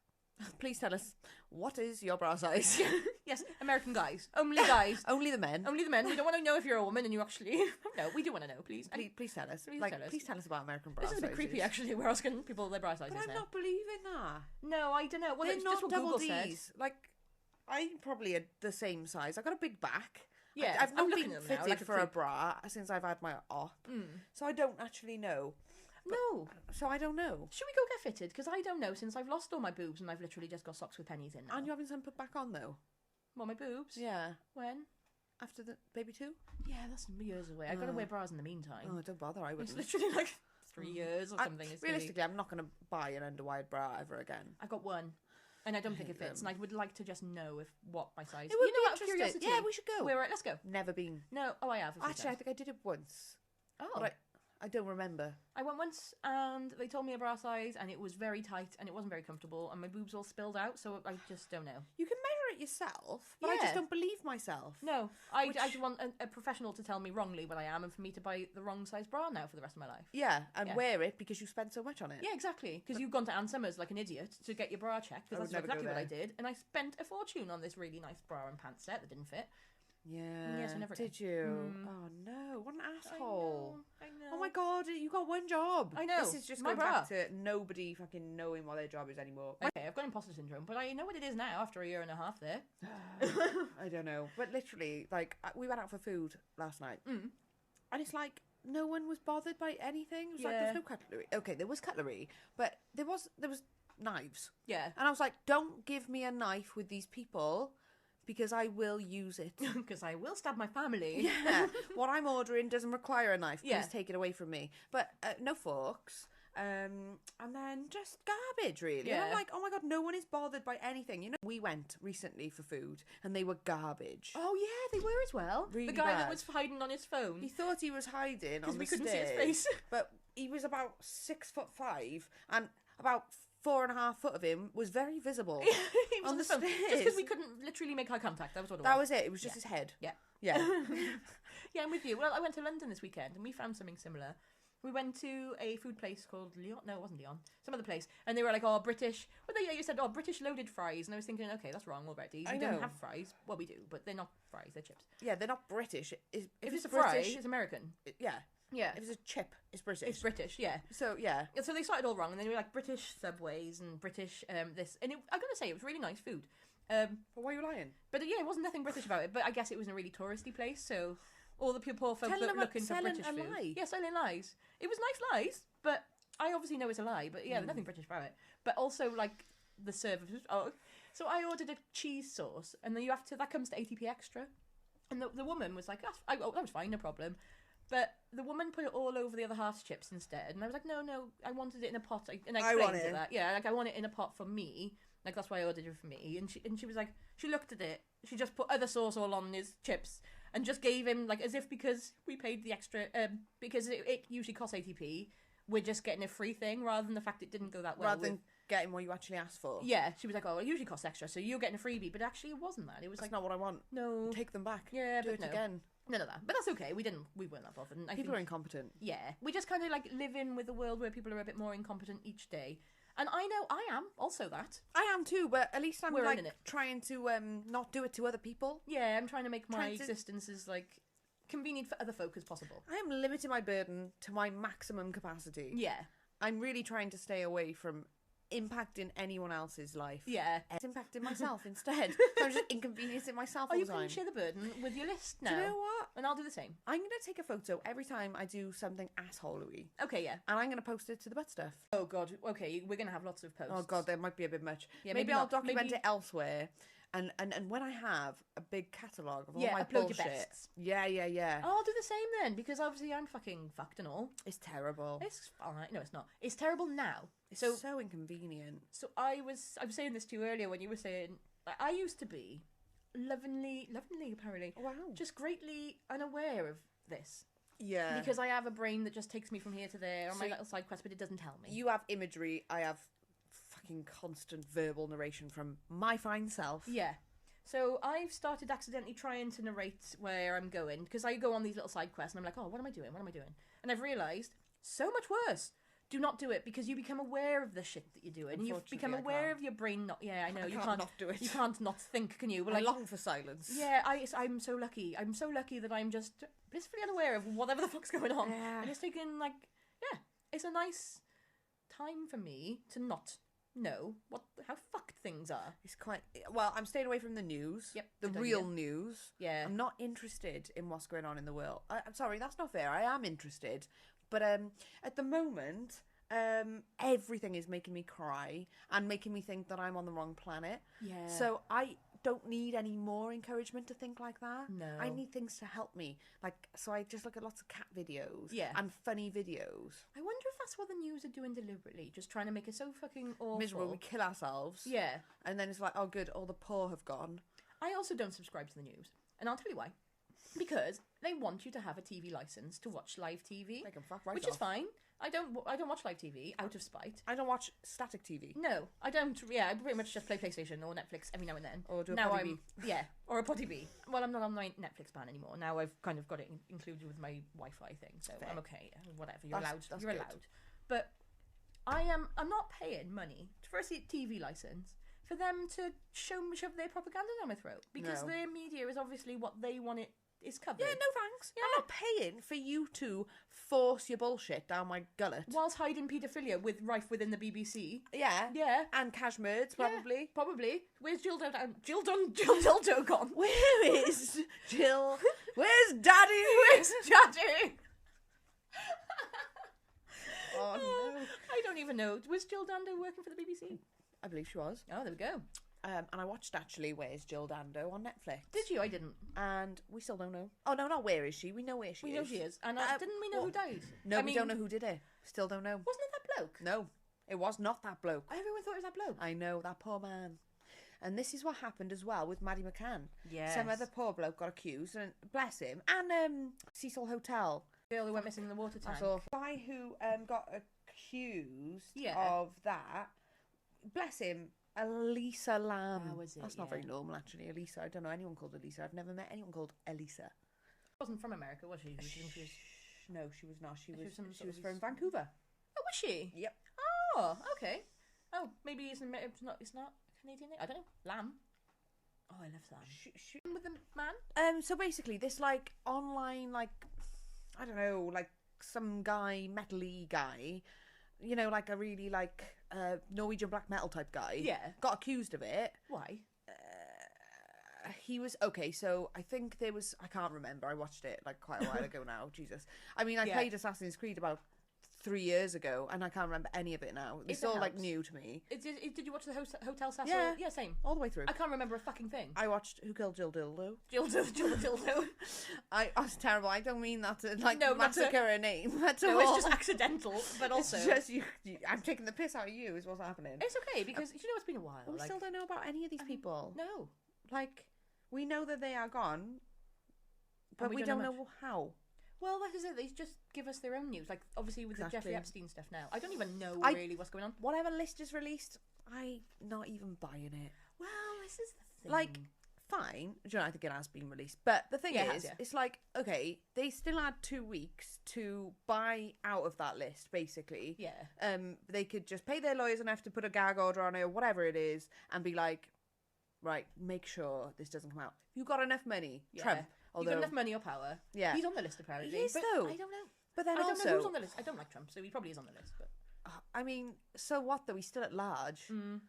please tell us, what is your bra size? Yes, American guys. Only guys. Only the men. Only the men. We don't want to know if you're a woman and you actually... No, we do want to know, please. And Please tell us. Please Like, tell us. please tell us about American bra this is sizes. a bit creepy, actually. We're asking people their bra sizes But I'm now. not believing that. No, I don't know. Well, They're it's not just what double Google D's. said. Like, I'm probably the same size. I got a big back. Yeah, I've I'm not looking been at them now, fitted like a for a creep. bra since I've had my op. Mm. So I don't actually know. No. So I don't know. Should we go get fitted? Because I don't know, since I've lost all my boobs and I've literally just got socks with pennies in now. And you're having some put back on though? What, my boobs? Yeah. When? After the baby 2? Yeah, that's years away. I've got to wear bras in the meantime. Oh, don't bother. I It's wouldn't. literally like 3 years or something. It's gonna be- Realistically, I'm not going to buy an underwired bra ever again. I've got one. And I don't think hate it fits. them. And I would like to just know if what my size. It would you know, be out of interesting. curiosity. Yeah, we should go. We're right. Let's go. Never been. No. Oh, I have. a few Actually, I times. think I did it once. Oh. But I don't remember. I went once and they told me a bra size and it was very tight and it wasn't very comfortable and my boobs all spilled out, so I just don't know. You can measure it yourself, but I Yeah. just don't believe myself. No, I Which- want a professional to tell me wrongly what I am and for me to buy the wrong size bra now for the rest of my life. Yeah, and Yeah. wear it because you spend so much on it. Yeah, exactly. Because you've gone to Ann Summers like an idiot to get your bra checked, I because would that's never go exactly what I there. did. And I spent a fortune on this really nice bra and pants set that didn't fit. Yeah. Yes, I never did did. you? Mm. Oh no, what an asshole. I know. Oh my god, you got one job. I know, This is just my going back bra. to nobody fucking knowing what their job is anymore. Okay, I've got imposter syndrome, but I know what it is now after a year and a half there. I don't know. But literally, like, we went out for food last night. Mm. And it's like, no one was bothered by anything. It was like, Yeah. there's no cutlery. Okay, there was cutlery, but there was knives. Yeah. And I was like, don't give me a knife with these people because I will use it. Because I will stab my family. Yeah. What I'm ordering doesn't require a knife. Please Yeah. take it away from me. But no forks. And then just garbage, really. And I'm Yeah. like, oh my god, no one is bothered by anything. You know, we went recently for food and they were garbage. Oh yeah, they were as well. Really the guy that bad. was hiding on his phone He thought he was hiding because on we the couldn't see his stairs, face. but he was about 6'5", and about 4.5 foot of him was very visible. he was on the phone. Just stairs. because we couldn't literally make eye contact. That was what it That was. was it. It was just Yeah. his head. Yeah. Yeah. Yeah, I'm with you. Well, I went to London this weekend and we found something similar. We went to a food place called Leon. No, it wasn't Leon. Some other place. And they were like, oh, British. Well, you said, oh, British loaded fries. And I was thinking, okay, that's wrong already. I We know. don't have fries. Well, we do, but they're not fries. They're chips. Yeah, they're not British. If If it's a British, fry, it's American. yeah. Yeah. If it's a chip, it's British. It's British, yeah. So yeah. And so they started all wrong, and then they were like British Subways and British this. And I'm going to say it was really nice food. But why are you lying? But yeah, it wasn't nothing British about it. But I guess it was in a really touristy place, so all the poor folks Telling that were them looking for selling British a food. lie. Yeah, selling lies. It was nice lies, but I obviously know it's a lie. But yeah, there's nothing British about it. But also like the service. Oh, so I ordered a cheese sauce, and then that comes to 80p extra. And the woman was like, that was fine, no problem. But the woman put it all over the other half's chips instead, and I was like, no, I wanted it in a pot. And I want explained to it. that, yeah, like I want it in a pot for me. Like that's why I ordered it for me. And she was like, she looked at it, she just put other sauce all on his chips, and just gave him like as if because we paid the extra, because it usually costs 80p, we're just getting a free thing rather than the fact it didn't go that well. Rather than getting what you actually asked for. Yeah, she was like, oh, it usually costs extra, so you're getting a freebie, but actually it wasn't that. It was That's like, not what I want. no, Take them back. yeah, Do but it no. again. None of that. But that's okay. We weren't that bothered. And I People think, are incompetent. yeah, we just kind of like live in with a world where people are a bit more incompetent each day. And I know I am also that. I am too, but at least I'm We're like in it. trying to not do it to other people. Yeah, I'm trying to make my Trying to- existence as like convenient for other folk as possible. I am limiting my burden to my maximum capacity. Yeah, I'm really trying to stay away from impacting anyone else's life. yeah. It's impacting myself instead. I'm just inconveniencing myself Oh, all you the can time. share the burden with your list now. Do you know what? And I'll do the same. I'm going to take a photo every time I do something assholery. Okay, yeah. And I'm going to post it to the ButtStuff. Oh, God. Okay, we're going to have lots of posts. Oh, God, that might be a bit much. Yeah, maybe maybe I'll not. document Maybe- it elsewhere. And when I have a big catalogue of all Yeah, my upload your bullshit. bests. Yeah. Oh, I'll do the same then, because obviously I'm fucking fucked and all. It's terrible. It's fine. No, it's not. It's terrible now. It's So so inconvenient. So I was saying this to you earlier when you were saying, like, I used to be lovingly apparently, Wow. just greatly unaware of this. Yeah. Because I have a brain that just takes me from here to there on my So little side quest, but it doesn't tell me. You have imagery, I have fucking constant verbal narration from my fine self. Yeah. So I've started accidentally trying to narrate where I'm going, because I go on these little side quests and I'm like, oh, what am I doing? And I've realised, so much worse. Do not do it, because you become aware of the shit that you're doing. You become Unfortunately, I aware can't. of your brain not... Yeah, I know. I can't not do it. You can't not think, can you? Well, I long for silence. Yeah, I'm so lucky. I'm so lucky that I'm just blissfully unaware of whatever the fuck's going on. Yeah. And it's taken, like, yeah, it's a nice time for me to not know how fucked things are. It's quite... Well, I'm staying away from the news. Yep. The good real idea. news. Yeah. I'm not interested in what's going on in the world. I'm sorry, that's not fair. I am interested. But at the moment... everything is making me cry and making me think that I'm on the wrong planet. Yeah. So I don't need any more encouragement to think like that. No. I need things to help me. So I just look at lots of cat videos. Yeah. And funny videos. I wonder if that's what the news are doing deliberately, just trying to make it so fucking awful. Miserable. We kill ourselves. Yeah. And then it's like, oh good, all the poor have gone. I also don't subscribe to the news, and I'll tell you why. Because they want you to have a TV license to watch live TV, They can fuck right which off. is fine. I don't watch live TV out of spite. I don't watch static TV. No, I don't. Yeah, I pretty much just play PlayStation or Netflix every now and then. Or do a now potty I'm yeah, or a potty B. Well, I'm not on my Netflix ban anymore. Now I've kind of got it included with my Wi-Fi thing, so Fair. I'm okay. Whatever, you're allowed. That's You're good. allowed. But I'm not paying money for a TV license for them to shove their propaganda down my throat, because No. their media is obviously what they want it is covered. Yeah, no thanks. I'm not paying for you to force your bullshit down my gullet. Whilst hiding paedophilia rife within the BBC. Yeah. Yeah. And Cashmerds, Yeah, probably. probably. Where's Jill Dildo gone? Where is Jill? Where's Daddy? Where's Daddy? Oh, no. I don't even know. Was Jill Dando working for the BBC? I believe she was. Oh, there we go. And I watched, actually, Where's Jill Dando on Netflix. Did you? I didn't. And we still don't know. Oh, no, not where is she. We know where she We is. know she is. And didn't we know well, who died? No, I we mean, don't know who did it. Still don't know. Wasn't it that bloke? No, it was not that bloke. Everyone thought it was that bloke. I know, that poor man. And this is what happened as well with Maddie McCann. Yes. Some other poor bloke got accused, and bless him. And Cecil Hotel. Girl who went missing in the water tank. I saw a guy who got accused Yeah. of that. Bless him. Elisa Lamb. Oh, was it? That's not Yeah. very normal, actually. Elisa. I don't know anyone called Elisa. I've never met anyone called Elisa. Wasn't from America, was she? She was... No, she was not. She was some she sort was of from Vancouver. Oh, was she? Yep. Oh, okay. Oh, maybe it's not a Canadian name. I don't know. Lamb. Oh, I love that. With the man? So basically, this like online, like, I don't know, like some guy, metal-y guy, you know, like a really like Norwegian black metal type guy. Yeah. Got accused of it. Why? He was okay. So I think there was. I can't remember. I watched it like quite a while ago now. Jesus. I mean, I Yeah. played Assassin's Creed about 3 years ago, and I can't remember any of it now. It's It all like helps. new to me. Did you watch the Hotel Cecil? Yeah. Yeah, same. All the way through. I can't remember a fucking thing. I watched Who Killed Jill Dildo. Jill Dildo. I was terrible. I don't mean that to like No, not to- massacre a name at No, all. it's just accidental, but also... It's just you, I'm taking the piss out of you. Is what's happening. It's okay, because you know it's been a while. We still don't know about any of these people. No. Like, we know that they are gone, but we we don't don't know know how. Well, that is it. They just give us their own news. Like, obviously, with the Exactly. Jeffrey Epstein stuff now. I don't even know I- really what's going on. Whatever list is released, I'm not even buying it. Well, this is the thing. Like, fine. Do you know, I think it has been released. But the thing Yeah, it is, has, yeah. it's like, okay, they still had 2 weeks to buy out of that list, basically. Yeah. They could just pay their lawyers enough to put a gag order on it or whatever it is and be like, right, make sure this doesn't come out. You got enough money, Yeah. Trump. You've Although, got enough money or power. Yeah. He's on the list, apparently. He is, but though. I don't know. but then I don't also, know who's on the list. I don't like Trump, so he probably is on the list. But I mean, so what though? He's still at large. Mm.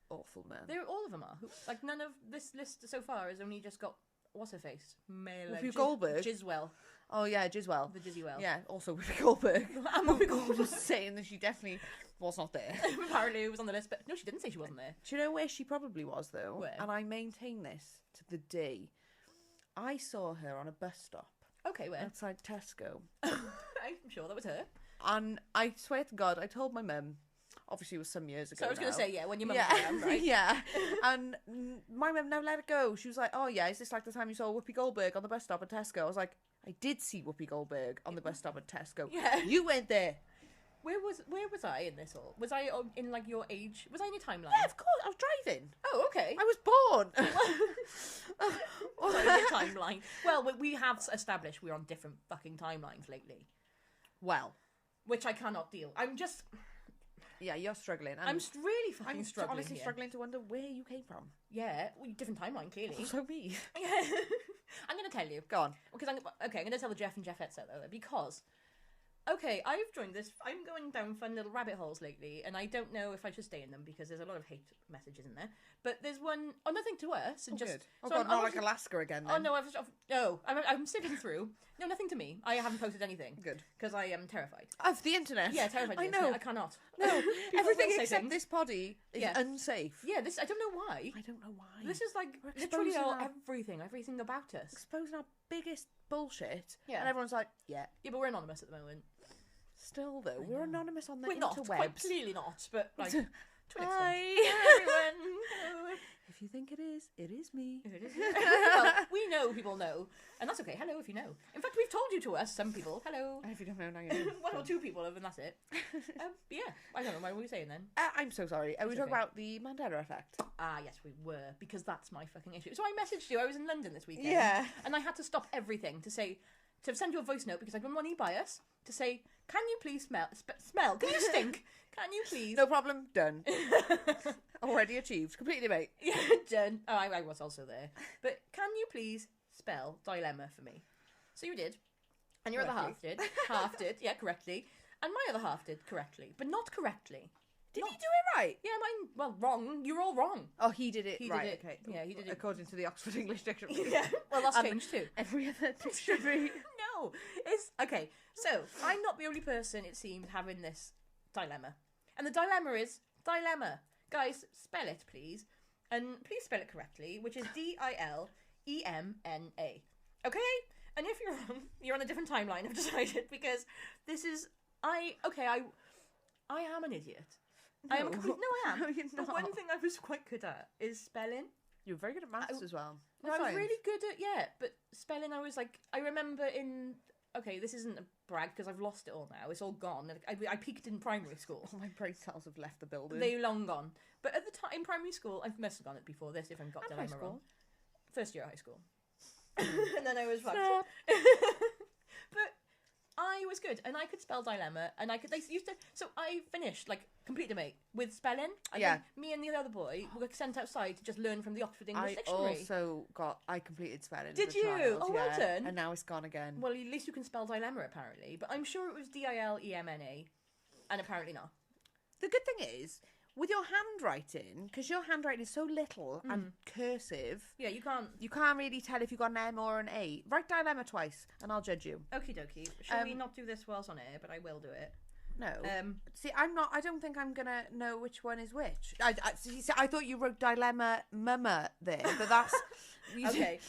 Awful man. all of them are. Like, none of this list so far has only just got what's her face? Whoopi Goldberg? Giswell. Oh, yeah, Giswell. The Dizzy-well. Yeah, also Whoopi Goldberg. I'm Whoopi Goldberg. Just saying that she definitely was not there. Apparently it was on the list, but no, she didn't say she wasn't there. Do you know where she probably was, though? Where? And I maintain this to the day. I saw her on a bus stop. Okay, where? Outside Tesco. I'm sure that was her. And I swear to God, I told my mum, obviously it was some years ago So I was going to now. say, yeah, when your mum Yeah, was around, right? yeah. And my mum never let it go. She was like, oh yeah, is this like the time you saw Whoopi Goldberg on the bus stop at Tesco? I was like, I did see Whoopi Goldberg on the bus stop at Tesco. Yeah. You went there. Where was I in this all? Was I in like your age? Was I in your timeline? Yeah, of course. I was driving. Oh, okay. I was born. Sorry, your timeline. Well, we have established we're on different fucking timelines lately, Well, which I cannot deal. I'm just, yeah, you're struggling. And I'm really fucking I'm struggling honestly here. struggling to wonder where you came from. Yeah, well, different timeline, clearly. Also me. Yeah. I'm going to tell you. Go on. Because I'm going to tell the Jeff and Jeffettes out there because, okay, I've joined this. I'm going down fun little rabbit holes lately, and I don't know if I should stay in them because there's a lot of hate messages in there. But there's one, nothing to us, and Oh, just. good. Oh, so God, I'm not like obviously- Alaska again then. Oh no, I'm sifting through. No, nothing to me. I haven't posted anything. Good. Because I am terrified. Of the internet. Yeah, terrified. of I the internet. know. I cannot. No, People everything will say except things. this poddy is Yeah. unsafe. Yeah, this I don't know why. I don't know why. This is like We're literally exposing our- everything about us. exposing our biggest bullshit. Yeah. And everyone's like, yeah. Yeah, but we're anonymous at the moment. Still though, we're anonymous on the We're not, quite interwebs. clearly not, but like to an extent. Hi. Everyone. Hello. If you think it is me. It is. Well, we know people know, and that's okay. Hello, if you know. In fact, we've told you to us. Some people. Hello. If you don't know, now you know. One or two people have, and that's it. But yeah, I don't know. What were we saying then? I'm so sorry. Are we It's talking okay. about the Mandela effect? Ah, yes, we were, because that's my fucking issue. So I messaged you. I was in London this weekend. Yeah. And I had to stop everything to send you a voice note because I didn't want any bias to say, can you please smell? Can you stink? Can you please? No problem. Done. Already achieved. Completely, mate. Yeah, done. Oh, I was also there. But can you please spell dilemma for me? So you did. And your other half did. Half did, yeah, correctly. And my other half did correctly, but not correctly. Did he do it right? Yeah, mine, well, wrong. You're all wrong. Oh, he did it He did right. it. Okay. Yeah, he did it. According to the Oxford English Dictionary. Yeah, well, that's And changed too. Every other dictionary. No, it's okay. So I'm not the only person, it seems, having this dilemma, and the dilemma is dilemma. Guys, spell it, please, and please spell it correctly, which is Dilemna. Okay, and if you're on a different timeline, I've decided because this is I am an idiot. I am. No, I am. No, you're But not. one thing I was quite good at is spelling. You're very good at maths as well. No, I was really good at, but spelling, I remember in, okay, this isn't a brag because I've lost it all now. It's all gone. I peaked in primary school. Oh, my brain cells have left the building. They're long gone. But at the time, in primary school, I must have gone it before this if I've got And high dilemma school. wrong. First year of high school. And then I was fucked. Snap. But I was good, and I could spell dilemma, and they used to, so I finished, completed a mate with spelling. And Yeah. then me and the other boy were sent outside to just learn from the Oxford English I Dictionary. I completed spelling. Did as a you? child, Oh, well yeah. done. And now it's gone again. Well, at least you can spell dilemma, apparently. But I'm sure it was Dilemna, and apparently not. The good thing is, with your handwriting, because your handwriting is so little and cursive, Yeah, you can't. you can't really tell if you've got an M or an A. Write dilemma twice, and I'll judge you. Okie dokie. Shall we not do this whilst on air? But I will do it. No. Um, I don't think I'm gonna know which one is which. I thought you wrote dilemma mama there, but that's Okay.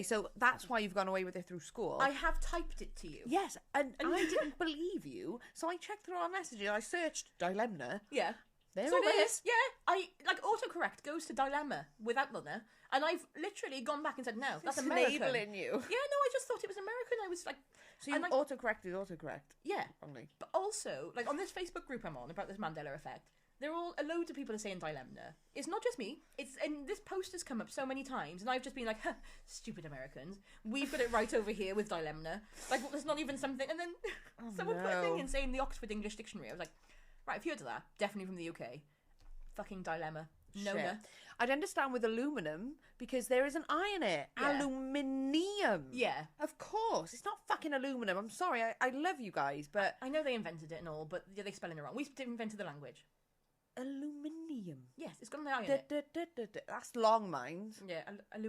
So that's why you've gone away with it through school. I have typed it to you. Yes, and I didn't believe you, so I checked through our messages. I searched dilemma. Yeah. There So it is. Yeah. I autocorrect goes to dilemma without the there, and I've literally gone back and said no, that's It's American. enabling you. Yeah, no, I just thought it was American. I was like, So you and autocorrected autocorrect yeah. only. But also, on this Facebook group I'm on about this Mandela effect, there are loads of people are saying dilemma. It's not just me. And this post has come up so many times, and I've just been like, huh, stupid Americans. We've got it right over here with dilemma. There's not even something. And then someone put a thing in saying the Oxford English Dictionary. I was like, right, if you heard of that, definitely from the UK. Fucking dilemma. No. Shit. I'd understand with aluminum because there is an I in it. Yeah. Aluminium. Yeah. Of course. It's not fucking aluminum. I'm sorry. I love you guys, but I know they invented it and all, but they spelling it wrong. We invented the language. aluminium. Yes, it's got an I in it. That's long, mind. Yeah, I've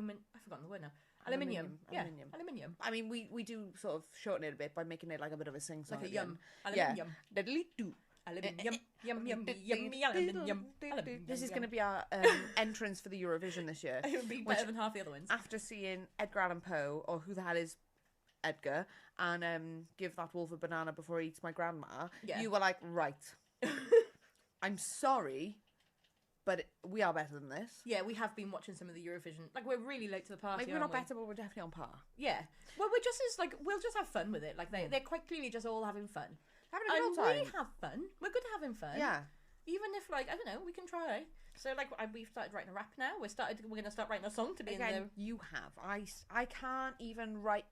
forgotten the word now. Aluminium. Yeah, Aluminium. aluminium. I mean, we do sort of shorten it a bit by making it like a bit of a sing-song. Like a yum. Yeah. Aluminium. Diddly-doo. Aluminium. Yum, yummy, aluminium. This is going to be our entrance for the Eurovision this year. It would be better than half the other ones. After seeing Edgar Allan Poe, or who the hell is Edgar, and give that wolf a banana before he eats my grandma, you were like, right. I'm sorry, but we are better than this. Yeah, we have been watching some of the Eurovision. Like, we're really late to the party. Maybe we're not better, but we're definitely on par. Yeah. Well, we're just as, like, we'll just have fun with it. Like, they're quite clearly just all having fun. Having a good old time. We have fun. We're good at having fun. Yeah. Even if, like, I don't know, we can try. So, like, we've started writing a rap now. We're going to start writing a song to be Again, in the... you have. I can't even write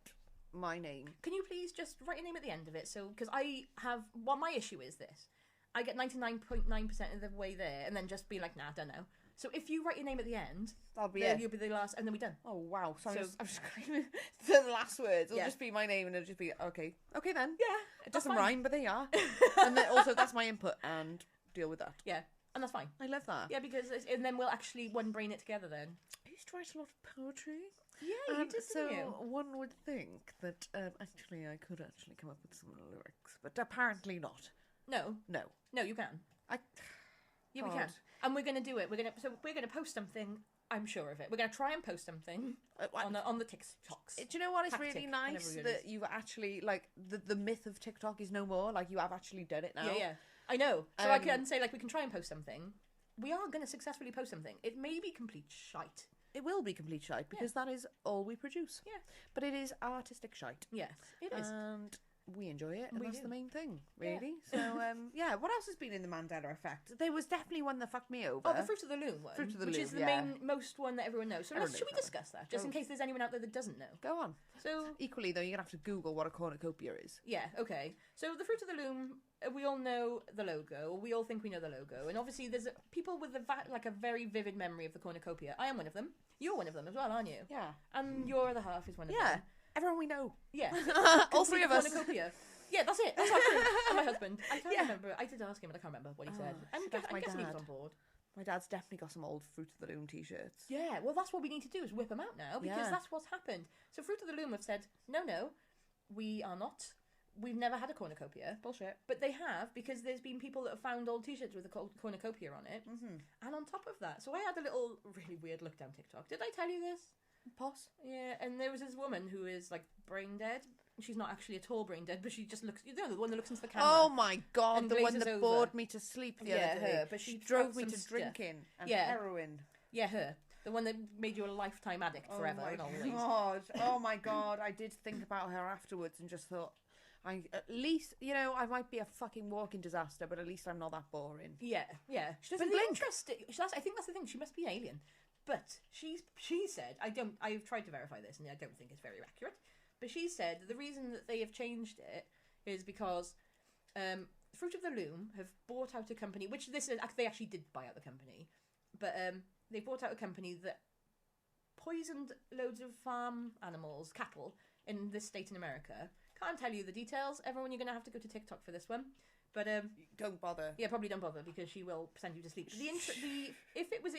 my name. Can you please just write your name at the end of it? So, because I have... Well, my issue is this. I get 99.9% of the way there and then just be like, nah, I don't know. So if you write your name at the end, that'll be then it. You'll be the last, and then we're done. Oh, wow. So I'm just going to... The last words will just be my name, and it'll just be, okay. Okay, then. Yeah. It doesn't rhyme, but they are. And then also, that's my input, and deal with that. Yeah. And that's fine. I love that. Yeah, because... And then we'll actually one-brain it together then. I used to write a lot of poetry. Yeah, you did, so didn't you? one would think that actually I could actually come up with some lyrics, but apparently not. No. No. No, you can. Yeah, we can. And we're going to do it. We're going to post something. I'm sure of it. We're going to try and post something on the TikToks. Do you know what is really nice? That you've actually, like, the myth of TikTok is no more. Like, you have actually done it now. Yeah. I know. So I can say, like, we can try and post something. We are going to successfully post something. It may be complete shite. It will be complete shite, because that is all we produce. Yeah. But it is artistic shite. Yes, it is. And we enjoy it, and that's the main thing, really. Yeah. So, what else has been in the Mandela effect? There was definitely one that fucked me over. Oh, the Fruit of the Loom one. Which is the most one that everyone knows. So should we discuss that, just in case there's anyone out there that doesn't know? Go on. So equally, though, you're going to have to Google what a cornucopia is. Yeah, okay. So the Fruit of the Loom, we all know the logo. We all think we know the logo. And obviously there's people with a very vivid memory of the cornucopia. I am one of them. You're one of them as well, aren't you? Yeah. And your other half is one of them. Yeah. Everyone we know. Yeah. All three of us. Cornucopia. Yeah, that's it. That's and my husband. I can't remember. I did ask him, but I can't remember what he said. I'm guessing he was on board. My dad's definitely got some old Fruit of the Loom t-shirts. Yeah, well, that's what we need to do is whip them out now, because that's what's happened. So Fruit of the Loom have said, no, we are not. We've never had a cornucopia. Bullshit. But they have, because there's been people that have found old t-shirts with a cornucopia on it. Mm-hmm. And on top of that, so I had a little really weird look down TikTok. Did I tell you this? Poss? Yeah, and there was this woman who is, like, brain dead. She's not actually at all brain dead, but she just looks... You know, the one that looks into the camera. Oh, my God. And the one that over. bored me to sleep the other day. Her, but she drove me to drinking and heroin. Yeah, her. The one that made you a lifetime addict forever and always. God. Oh, my God. I did think about her afterwards and just thought... at least, I might be a fucking walking disaster, but at least I'm not that boring. Yeah. She doesn't blink. I think that's the thing. She must be an alien. But she said, I've tried to verify this, and I don't think it's very accurate. But she said the reason that they have changed it is because Fruit of the Loom have bought out a company, which they actually did buy out the company, but they bought out a company that poisoned loads of farm animals, cattle, in this state in America. Can't tell you the details. Everyone, you're going to have to go to TikTok for this one. But don't bother. Yeah, probably don't bother, because she will send you to sleep. If it was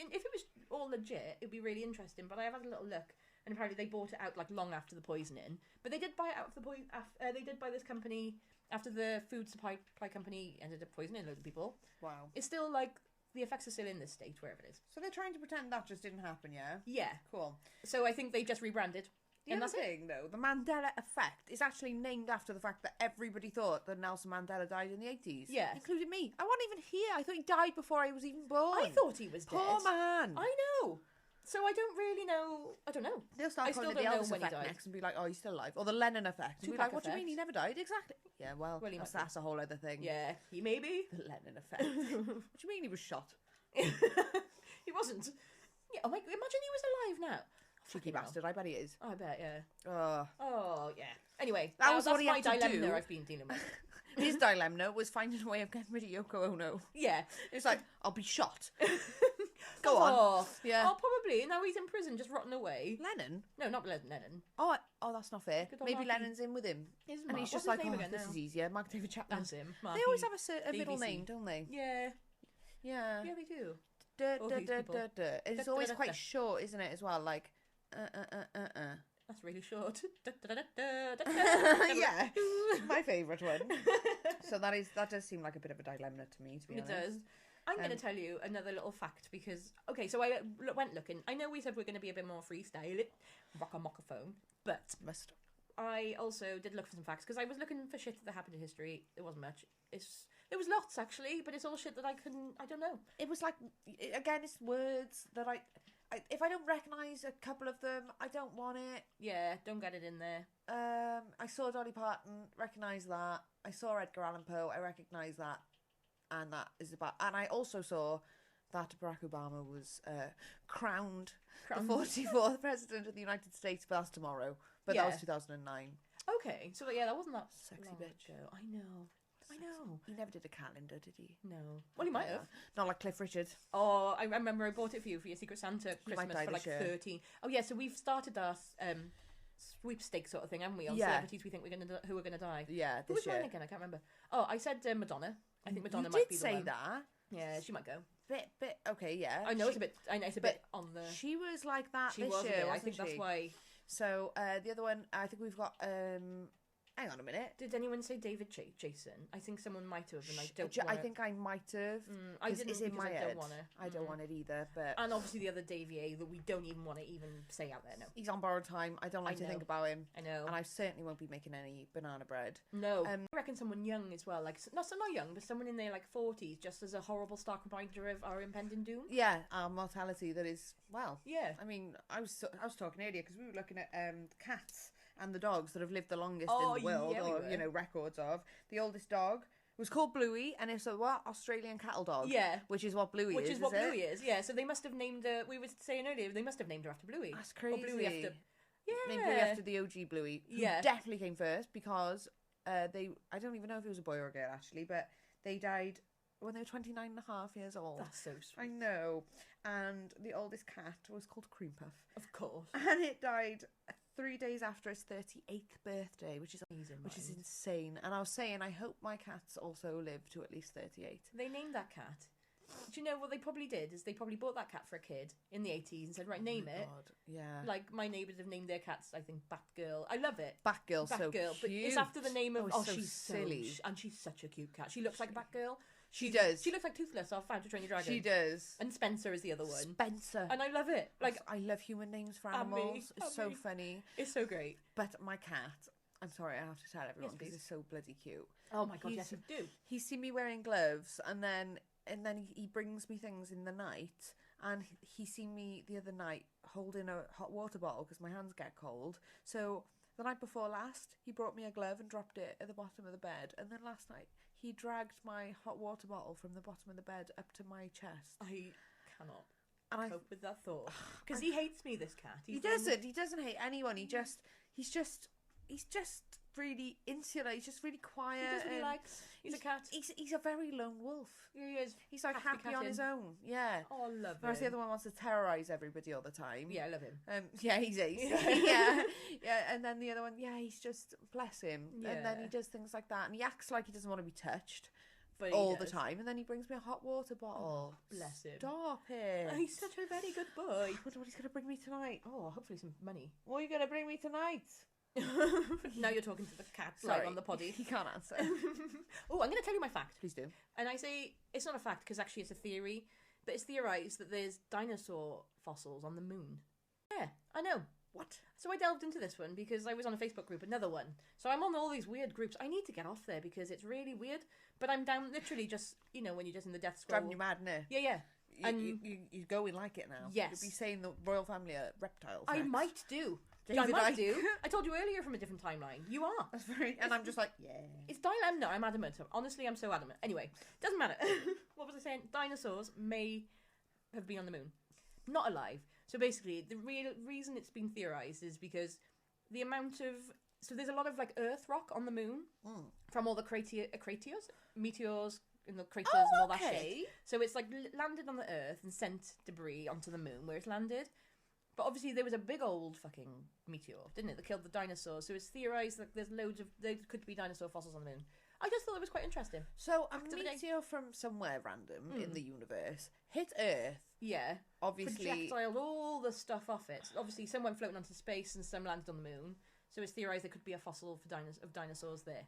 all legit, it'd be really interesting. But I have had a little look, and apparently they bought it out like long after the poisoning. But they did buy it out for the poison. They did buy this company after the food supply company ended up poisoning loads of people. Wow. It's still like the effects are still in this state, wherever it is. So they're trying to pretend that just didn't happen, yeah? Yeah. Cool. So I think they just rebranded. The other thing, though, the Mandela effect is actually named after the fact that everybody thought that Nelson Mandela died in the 80s. Yeah. Including me. I wasn't even here. I thought he died before I was even born. I thought he was dead. Poor man. I know. So I don't really know. I don't know. They'll start calling it the Elvis effect next and be like, oh, he's still alive. Or the Lennon effect. And be like, what do you mean he never died? Exactly. Yeah, well that's a whole other thing. Yeah, he may be. The Lennon effect. What do you mean he was shot? He wasn't. Yeah, oh my, imagine he was alive now. Cheeky bastard, I bet he is. I bet, yeah. Oh, yeah. Anyway, that was what he had my to do. dilemma I've been dealing with. His dilemma was finding a way of getting rid of Yoko Ono. Yeah. It's like, I'll be shot. Go on. Yeah. Oh, probably. Now he's in prison, just rotting away. Lennon? No, not Lennon. Oh, that's not fair. Maybe Lennon's in with him. And he's just like, this is easier. Mark David Chapman. That's him. They always have a middle name, don't they? Yeah. Yeah. Yeah, they do. It's always quite short, isn't it, as well? Like, That's really short. Yeah, my favourite one. So that does seem like a bit of a dilemma to me, to be honest. It does. I'm going to tell you another little fact because, okay, so I went looking. I know we said we're going to be a bit more freestyle, rock-a-mockaphone, but Must. I also did look for some facts because I was looking for shit that happened in history. There wasn't much. There was lots, actually, but it's all shit that I don't know. It was like, again, it's words that if I don't recognise a couple of them, I don't want it. Yeah, don't get it in there. I saw Dolly Parton, recognise that. I saw Edgar Allan Poe, I recognise that. And that is about. And I also saw that Barack Obama was crowned the 44th president of the United States, but that's tomorrow. But that was 2009. Okay, so yeah, that wasn't that Sexy long bitch. ago. I know. He never did a calendar, did he? No. Well, he might have. Not like Cliff Richard. Oh, I remember I bought it for you for your Secret Santa Christmas for like year. 13. Oh yeah, so we've started our sweepstake sort of thing, haven't we? On celebrities we think who are gonna die. Yeah, Who this was year. mine again? I can't remember. Oh, I said Madonna. I think Madonna You might did be the say one. that. Yeah, she might go. Bit. Okay, yeah. I know it's a bit. I know it's a bit on the. She was like that She this was a year. bit. I Wasn't think she? that's why. So the other one, I think we've got. Hang on a minute. Did anyone say David Jason? I think someone might have, and I don't. I think I might have. I didn't it's in because my I head. don't want to. I don't want it either. But And obviously the other Davey that we don't even want to even say out there. No, he's on borrowed time. I don't like to think about him. I know. And I certainly won't be making any banana bread. No, I reckon someone young as well, like not young, but someone in their like 40s, just as a horrible stark reminder of our impending doom. Yeah, our mortality that is Yeah. I mean, I was talking earlier because we were looking at cats and the dogs that have lived the longest in the world, yeah, we or were. records of. The oldest dog was called Bluey, and it's a Australian cattle dog. Yeah, which is what Bluey is. Which is what it? Bluey is. Yeah, so they must have named her. We were saying earlier they must have named her after Bluey. That's crazy. Or Bluey after. Yeah. Named Bluey after the OG Bluey. Who definitely came first because I don't even know if it was a boy or a girl actually, but they died when they were 29 and a half years old. That's so sweet. I know. And the oldest cat was called Cream Puff. Of course. And it died 3 days after its 38th birthday, which is amazing. Which is insane. And I was saying, I hope my cats also live to at least 38. They named that cat. Do you know what they probably did? Is they probably bought that cat for a kid in the 80s and said, right, name it. God, yeah. Like my neighbours have named their cats, I think, Batgirl. I love it. Batgirl's so cute. But it's after the name of. Oh, she's so silly. And she's such a cute cat. She looks like a Batgirl. She does. She looks like Toothless off How to Train Your Dragon. She does. And Spencer is the other one. Spencer. And I love it. Like I love human names for animals. It's so funny. It's so great. But my cat, I'm sorry, I have to tell everyone Yes, because he's so bloody cute. Oh my god, yes you do. He's seen me wearing gloves and then he brings me things in the night, and he seen me the other night holding a hot water bottle because my hands get cold. So the night before last, he brought me a glove and dropped it at the bottom of the bed, and then last night he dragged my hot water bottle from the bottom of the bed up to my chest. I cannot cope with that thought because he hates me. This cat. He doesn't hate anyone. He's just really insular. He's just really quiet. He does what he likes. He's a cat. He's a very lone wolf. He is. He's like happy on his own. Yeah. Oh, I love Whereas him. the other one wants to terrorise everybody all the time. Yeah, I love him. Yeah, he's ace. yeah. And then the other one, yeah, he's just bless him. Yeah. And then he does things like that, and he acts like he doesn't want to be touched. But all the time, and then he brings me a hot water bottle. Oh, bless him. Stop it. Oh, he's such a very good boy. I wonder what he's going to bring me tonight. Oh, hopefully some money. What are you going to bring me tonight? Now you're talking to the cat on the poddy. He can't answer. Oh, I'm going to tell you my fact. Please do. And I say it's not a fact because actually it's a theory, but it's theorised that there's dinosaur fossils on the moon. Yeah, I know. What? So I delved into this one because I was on a Facebook group, another one. So I'm on all these weird groups. I need to get off there because it's really weird. But I'm down literally just, when you're just in the death scroll. Driving you mad, no? Yeah. You go in like it now. Yes. You'll be saying the royal family are reptiles. I next. might do. David, I might do. I told you earlier from a different timeline. You are. That's very... And I'm just like, yeah. It's no, I'm adamant. Honestly, I'm so adamant. Anyway, doesn't matter. What was I saying? Dinosaurs may have been on the moon. Not alive. So basically, the real reason it's been theorised is because the amount of... So there's a lot of, Earth rock on the moon from all the meteors and the craters and all that shit. So it's, landed on the Earth and sent debris onto the moon where it's landed. But obviously there was a big old fucking meteor, didn't it, that killed the dinosaurs. So it's theorised that there could be dinosaur fossils on the moon. I just thought it was quite interesting. So a Fact of the day. meteor from somewhere random in the universe hit Earth. Yeah. Obviously, Projectiled all the stuff off it. Obviously, some went floating onto space and some landed on the moon. So it's theorised there could be a fossil of dinosaurs there.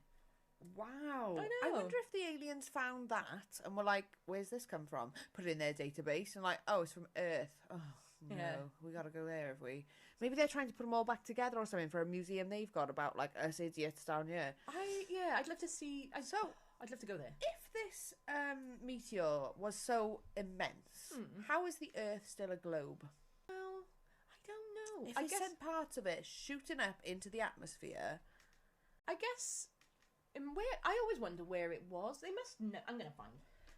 wow. I I know. wonder if the aliens found that and were like, "Where's this come from?" Put it in their database and like, "Oh, it's from Earth." Oh no, Yeah. we got to go there if we. Maybe they're trying to put them all back together or something for a museum they've got about like us idiots down here. I'd love to see. I'd love to go there. If this meteor was so immense, how is the Earth still a globe? Well, I don't know. If I they guess. sent parts of it shooting up into the atmosphere, I guess. Where I always wonder where it was. They must know. I'm gonna find.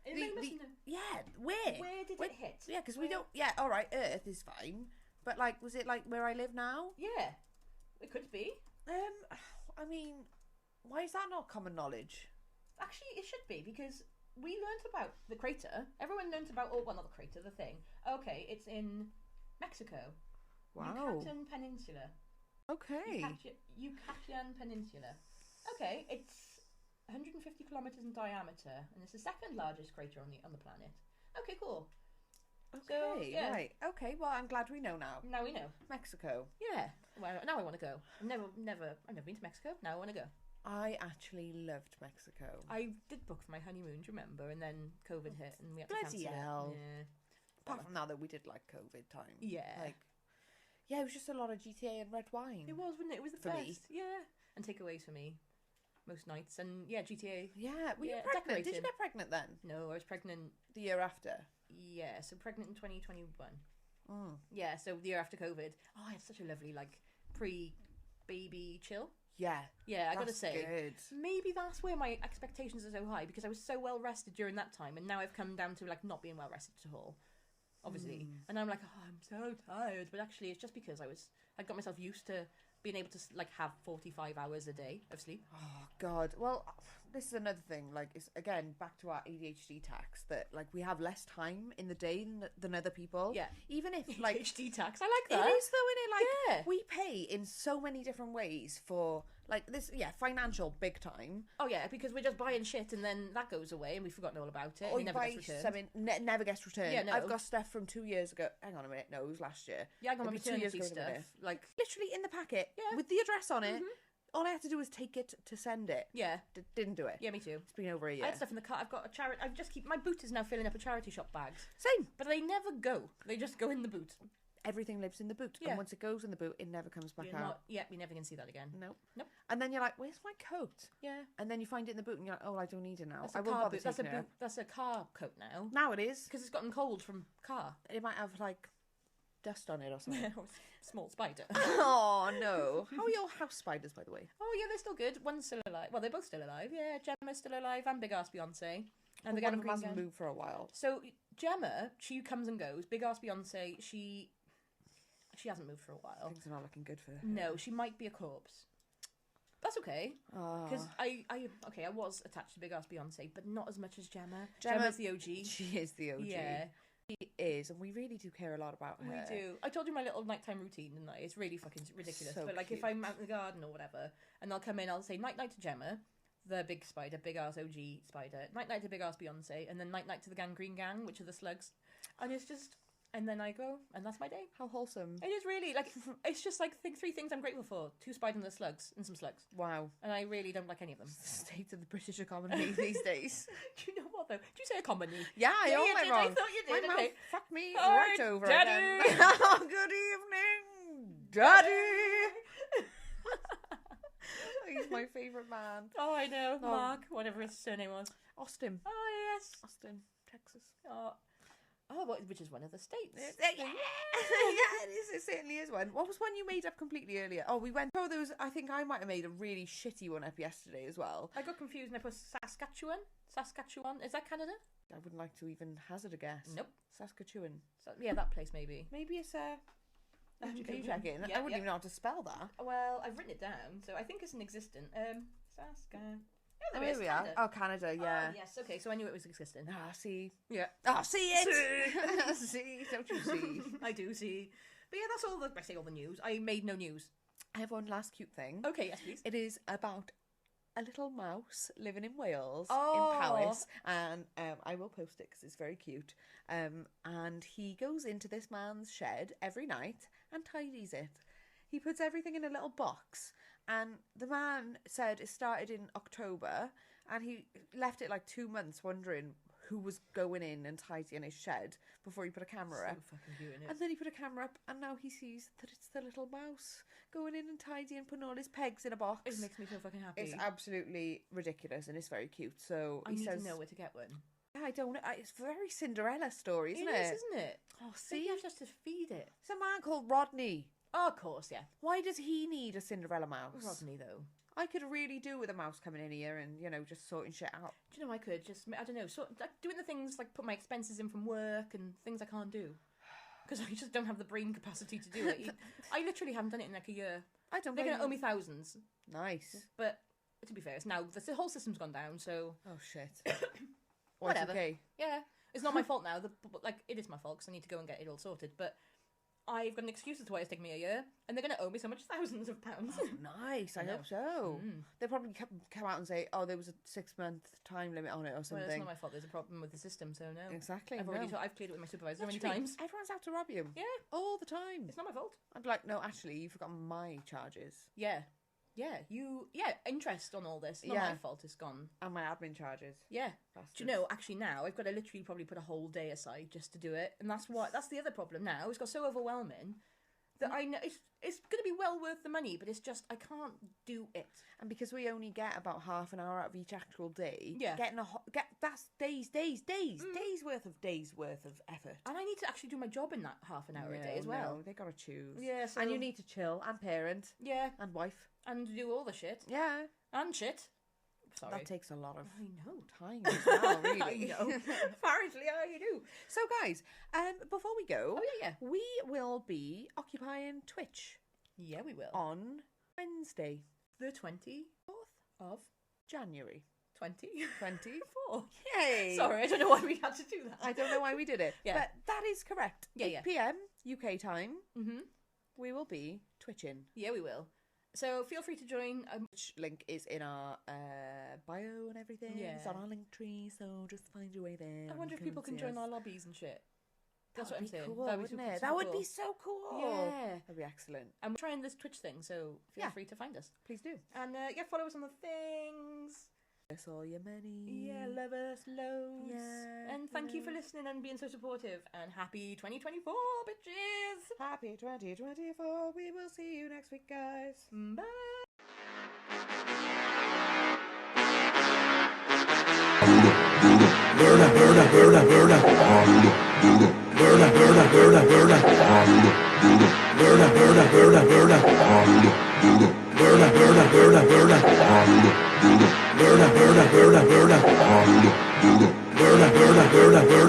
They must know. yeah, where? Where did it hit? Yeah, because we don't. Yeah, all right, Earth is fine, but like, was it like where I live now? Yeah, it could be. I mean, why is that not common knowledge? Actually, it should be because we learnt about the crater. Everyone learnt about. Oh, well, not the crater. The thing. Okay, it's in Mexico. Wow. Yucatan Peninsula. Okay. Yucatan Peninsula. Okay, it's 150 kilometers in diameter, and it's the second largest crater on the planet. Okay, cool. Okay, So, yeah. right. Okay, well, I'm glad we know now. Now we know. Mexico. Yeah. Well, now I want to go. I've never been to Mexico. Now I want to go. I actually loved Mexico. I did book for my honeymoon, do you remember? And then COVID hit, and we had to Bloody cancel hell. it. Yeah. Apart from now that we did like COVID time. Yeah. Like, yeah, it was just a lot of GTA and red wine. It was, wasn't it? It was the For best. me. Yeah. And takeaways for me. Most nights. And yeah, GTA. Yeah, were you Yeah, pregnant? Did you decorated. get pregnant then? No, I was pregnant. The year after? Yeah, so pregnant in 2021. Mm. Yeah, so the year after COVID. Oh, I had such a lovely, like, pre-baby chill. Yeah. Yeah, I gotta That's say. good. Maybe that's where my expectations are so high, because I was so well rested during that time, and now I've come down to, like, not being well rested at all. Obviously. And I'm like, oh, I'm so tired. But actually, it's just because I got myself used to being able to, like, have 45 hours a day of sleep. Oh, God. Well, this is another thing. Like, it's, again, back to our ADHD tax that, like, we have less time in the day than other people. Yeah. Even if, like... ADHD tax. I like that. It is, though, innit? Like, Yeah. we pay in so many different ways for, like, this, financial, big time. Oh, yeah, because we're just buying shit, and then that goes away, and we've forgotten all about it. Or and you it never buy gets returned. something, never gets returned. Yeah, no. I've got stuff from 2 years ago. Hang on a minute. No, it was last year. Yeah, I got my It'd be 2 years maternity ago in a stuff. minute. Like, Literally in the packet Yeah. with the address on it. All I had to do was take it to send it. yeah. Didn't do it. Yeah, me too. It's been over a year. I had stuff in the car. I've got a charity. My boot is now filling up a charity shop bags. Same. But they never go. They just go in the boot. Everything lives in the boot. Yeah. And once it goes in the boot, it never comes back out. You're never going to see that again. Nope. Nope. And then you're like, where's my coat? Yeah. And then you find it in the boot and you're like, oh, I don't need it now. That's I a won't car bother boot. That's a taking it boot. out. That's a car coat now. Now it is. Because it's gotten cold from car. It might have, like, dust on it or something. Small spider. Oh, no. How are your house spiders, by the way? Oh, yeah, they're still good. One's still alive. Well, they're both still alive. Yeah, Gemma's still alive and Big Ass Beyonce. And the one Gavin of them Green hasn't Gang. moved for a while. So, Gemma, she comes and goes. Big Ass Beyonce, she hasn't moved for a while. Things are not looking good for her. No, she might be a corpse. That's okay. Because Oh. I was attached to Big Ass Beyonce, but not as much as Gemma. Gemma- Gemma's the OG. She is the OG. Yeah, She is, and we really do care a lot about her. we do. I told you my little nighttime routine, didn't I? It's really fucking ridiculous. So but like, cute. if I'm out in the garden or whatever, and I'll come in, I'll say night night to Gemma, the big spider, big ass OG spider. Night night to Big Ass Beyonce, and then night night to the Green Gang, which are the slugs. And it's just, and then I go, and that's my day. How wholesome. It is really like, it's just like three things I'm grateful for: 2 spiders and the slugs, and some slugs. Wow. And I really don't like any of them. The state of the British economy these days. Do you know what though? Did you say a comedy? Yeah, I Yeah, all you went did. wrong. I thought you did. My Okay. mouth fucked me All right right, over Daddy. again. Oh, good evening, Daddy. He's my favourite man. Oh, I know. Oh. Mark, whatever his surname was. Austin. Oh yes. Austin, Texas. Oh, which is one of the states. Yeah, it is. It certainly is one. What was one you made up completely earlier? Oh, we went. Oh, there was. I think I might have made a really shitty one up yesterday as well. I got confused and I put Saskatchewan. Saskatchewan. Is that Canada? I wouldn't like to even hazard a guess. Nope. Saskatchewan. Yeah, that place maybe. Maybe it's a. Are you Google. checking? Yeah, I wouldn't even know how to spell that. Well, I've written it down, so I think it's an existent. Saskatchewan. Oh, Yeah, there here is. we are. Canada. Oh, Canada, yeah. Oh, yes. Okay, so I knew it was existing. Ah, see. Yeah. Ah, see it. See, don't you see? I do see. But yeah, that's all I say all the news. I made no news. I have one last cute thing. Okay, yes, please. It is about a little mouse living in Wales, Oh. in Powys, and I will post it because it's very cute. And he goes into this man's shed every night and tidies it. He puts everything in a little box, and the man said it started in October, and he left it like 2 months wondering who was going in and tidying his shed before he put a camera up. fucking cute, innit? And then he put a camera up, and now he sees that it's the little mouse going in and tidying, putting all his pegs in a box. It makes me so fucking happy. It's absolutely ridiculous, and it's very cute. So I he need says, to know where to get one. I don't know. It's a very Cinderella story, isn't It it? is, isn't it? Oh, See, see? you have just to feed it. It's a man called Rodney. Oh, of course, yeah. Why does he need a Cinderella mouse? Rodney, though. I could really do with a mouse coming in here and, just sorting shit out. Do you know, I could just, I don't know, like doing the things like put my expenses in from work and things I can't do. Because I just don't have the brain capacity to do it. I literally haven't done it in like a year. I don't They're blame going to owe you. me thousands. Nice. But to be fair, it's now, the whole system's gone down, so Oh, shit. Whatever. Okay. yeah. It's not my fault now. It is my fault because I need to go and get it all sorted. But I've got an excuse as to why it's taken me a year, and they're going to owe me so much thousands of pounds. Oh, nice. I I know. hope so. Mm. They'll probably come out and say, oh, there was a 6-month time limit on it or Well, something. it's not my fault. There's a problem with the system, so no. Exactly. I've no. already I've cleared it with my supervisor so many Literally, times. Everyone's out to rob you. Yeah, All the time. it's not my fault. I'd be like, no, actually, you've forgotten my charges. Yeah, interest on all this. Not Yeah. my fault. It's gone. And my admin charges. Yeah. Bastards. Do you know? Actually, now I've got to literally probably put a whole day aside just to do it, and that's the other problem now. It's got so overwhelming that I know it's going to be well worth the money, but it's just I can't do it. And because we only get about half an hour out of each actual day, Yeah. that's days worth of effort. And I need to actually do my job in that half an hour a day as No, well. they gotta choose. Yeah, so And you need to chill and parent yeah, and wife. and do all the shit Yeah, and shit. Sorry. that takes a lot of I know. time as well, really. I know. Apparently, I do. So, guys, before we go, Oh yeah, we will be occupying Twitch yeah. Yeah, we will. on Wednesday, The 24th of January 2024. 24. Yay! Sorry, I don't know why we had to do that. I don't know why we did it. Yeah. But that is correct. Yeah, 8 yeah. p.m. UK time, Mhm. we will be twitching. Yeah, we will. So feel free to join. Which link is in our bio and everything. It's Yeah. on our link tree, so just find your way there. I wonder if people can join our lobbies and shit. That's what I'm saying. Cool, That'd be wouldn't super, it? super That would cool. be so cool. Yeah. That'd be excellent. And we're trying this Twitch thing, so feel Yeah. free to find us. Please do. And yeah, follow us on the things. That's all your money. Yeah, love us loads. Yeah, And thank you for listening and being so supportive. And happy 2024, bitches. Happy 2024. We will see you next week, guys. Bye. Burda, burda, burda, burda. Burda, burda, burda, burda. Burda, burda, burda, burda. Burda, burda, burda, burda. Burda, burda, burda, burda. Burda, burda, burda, burda.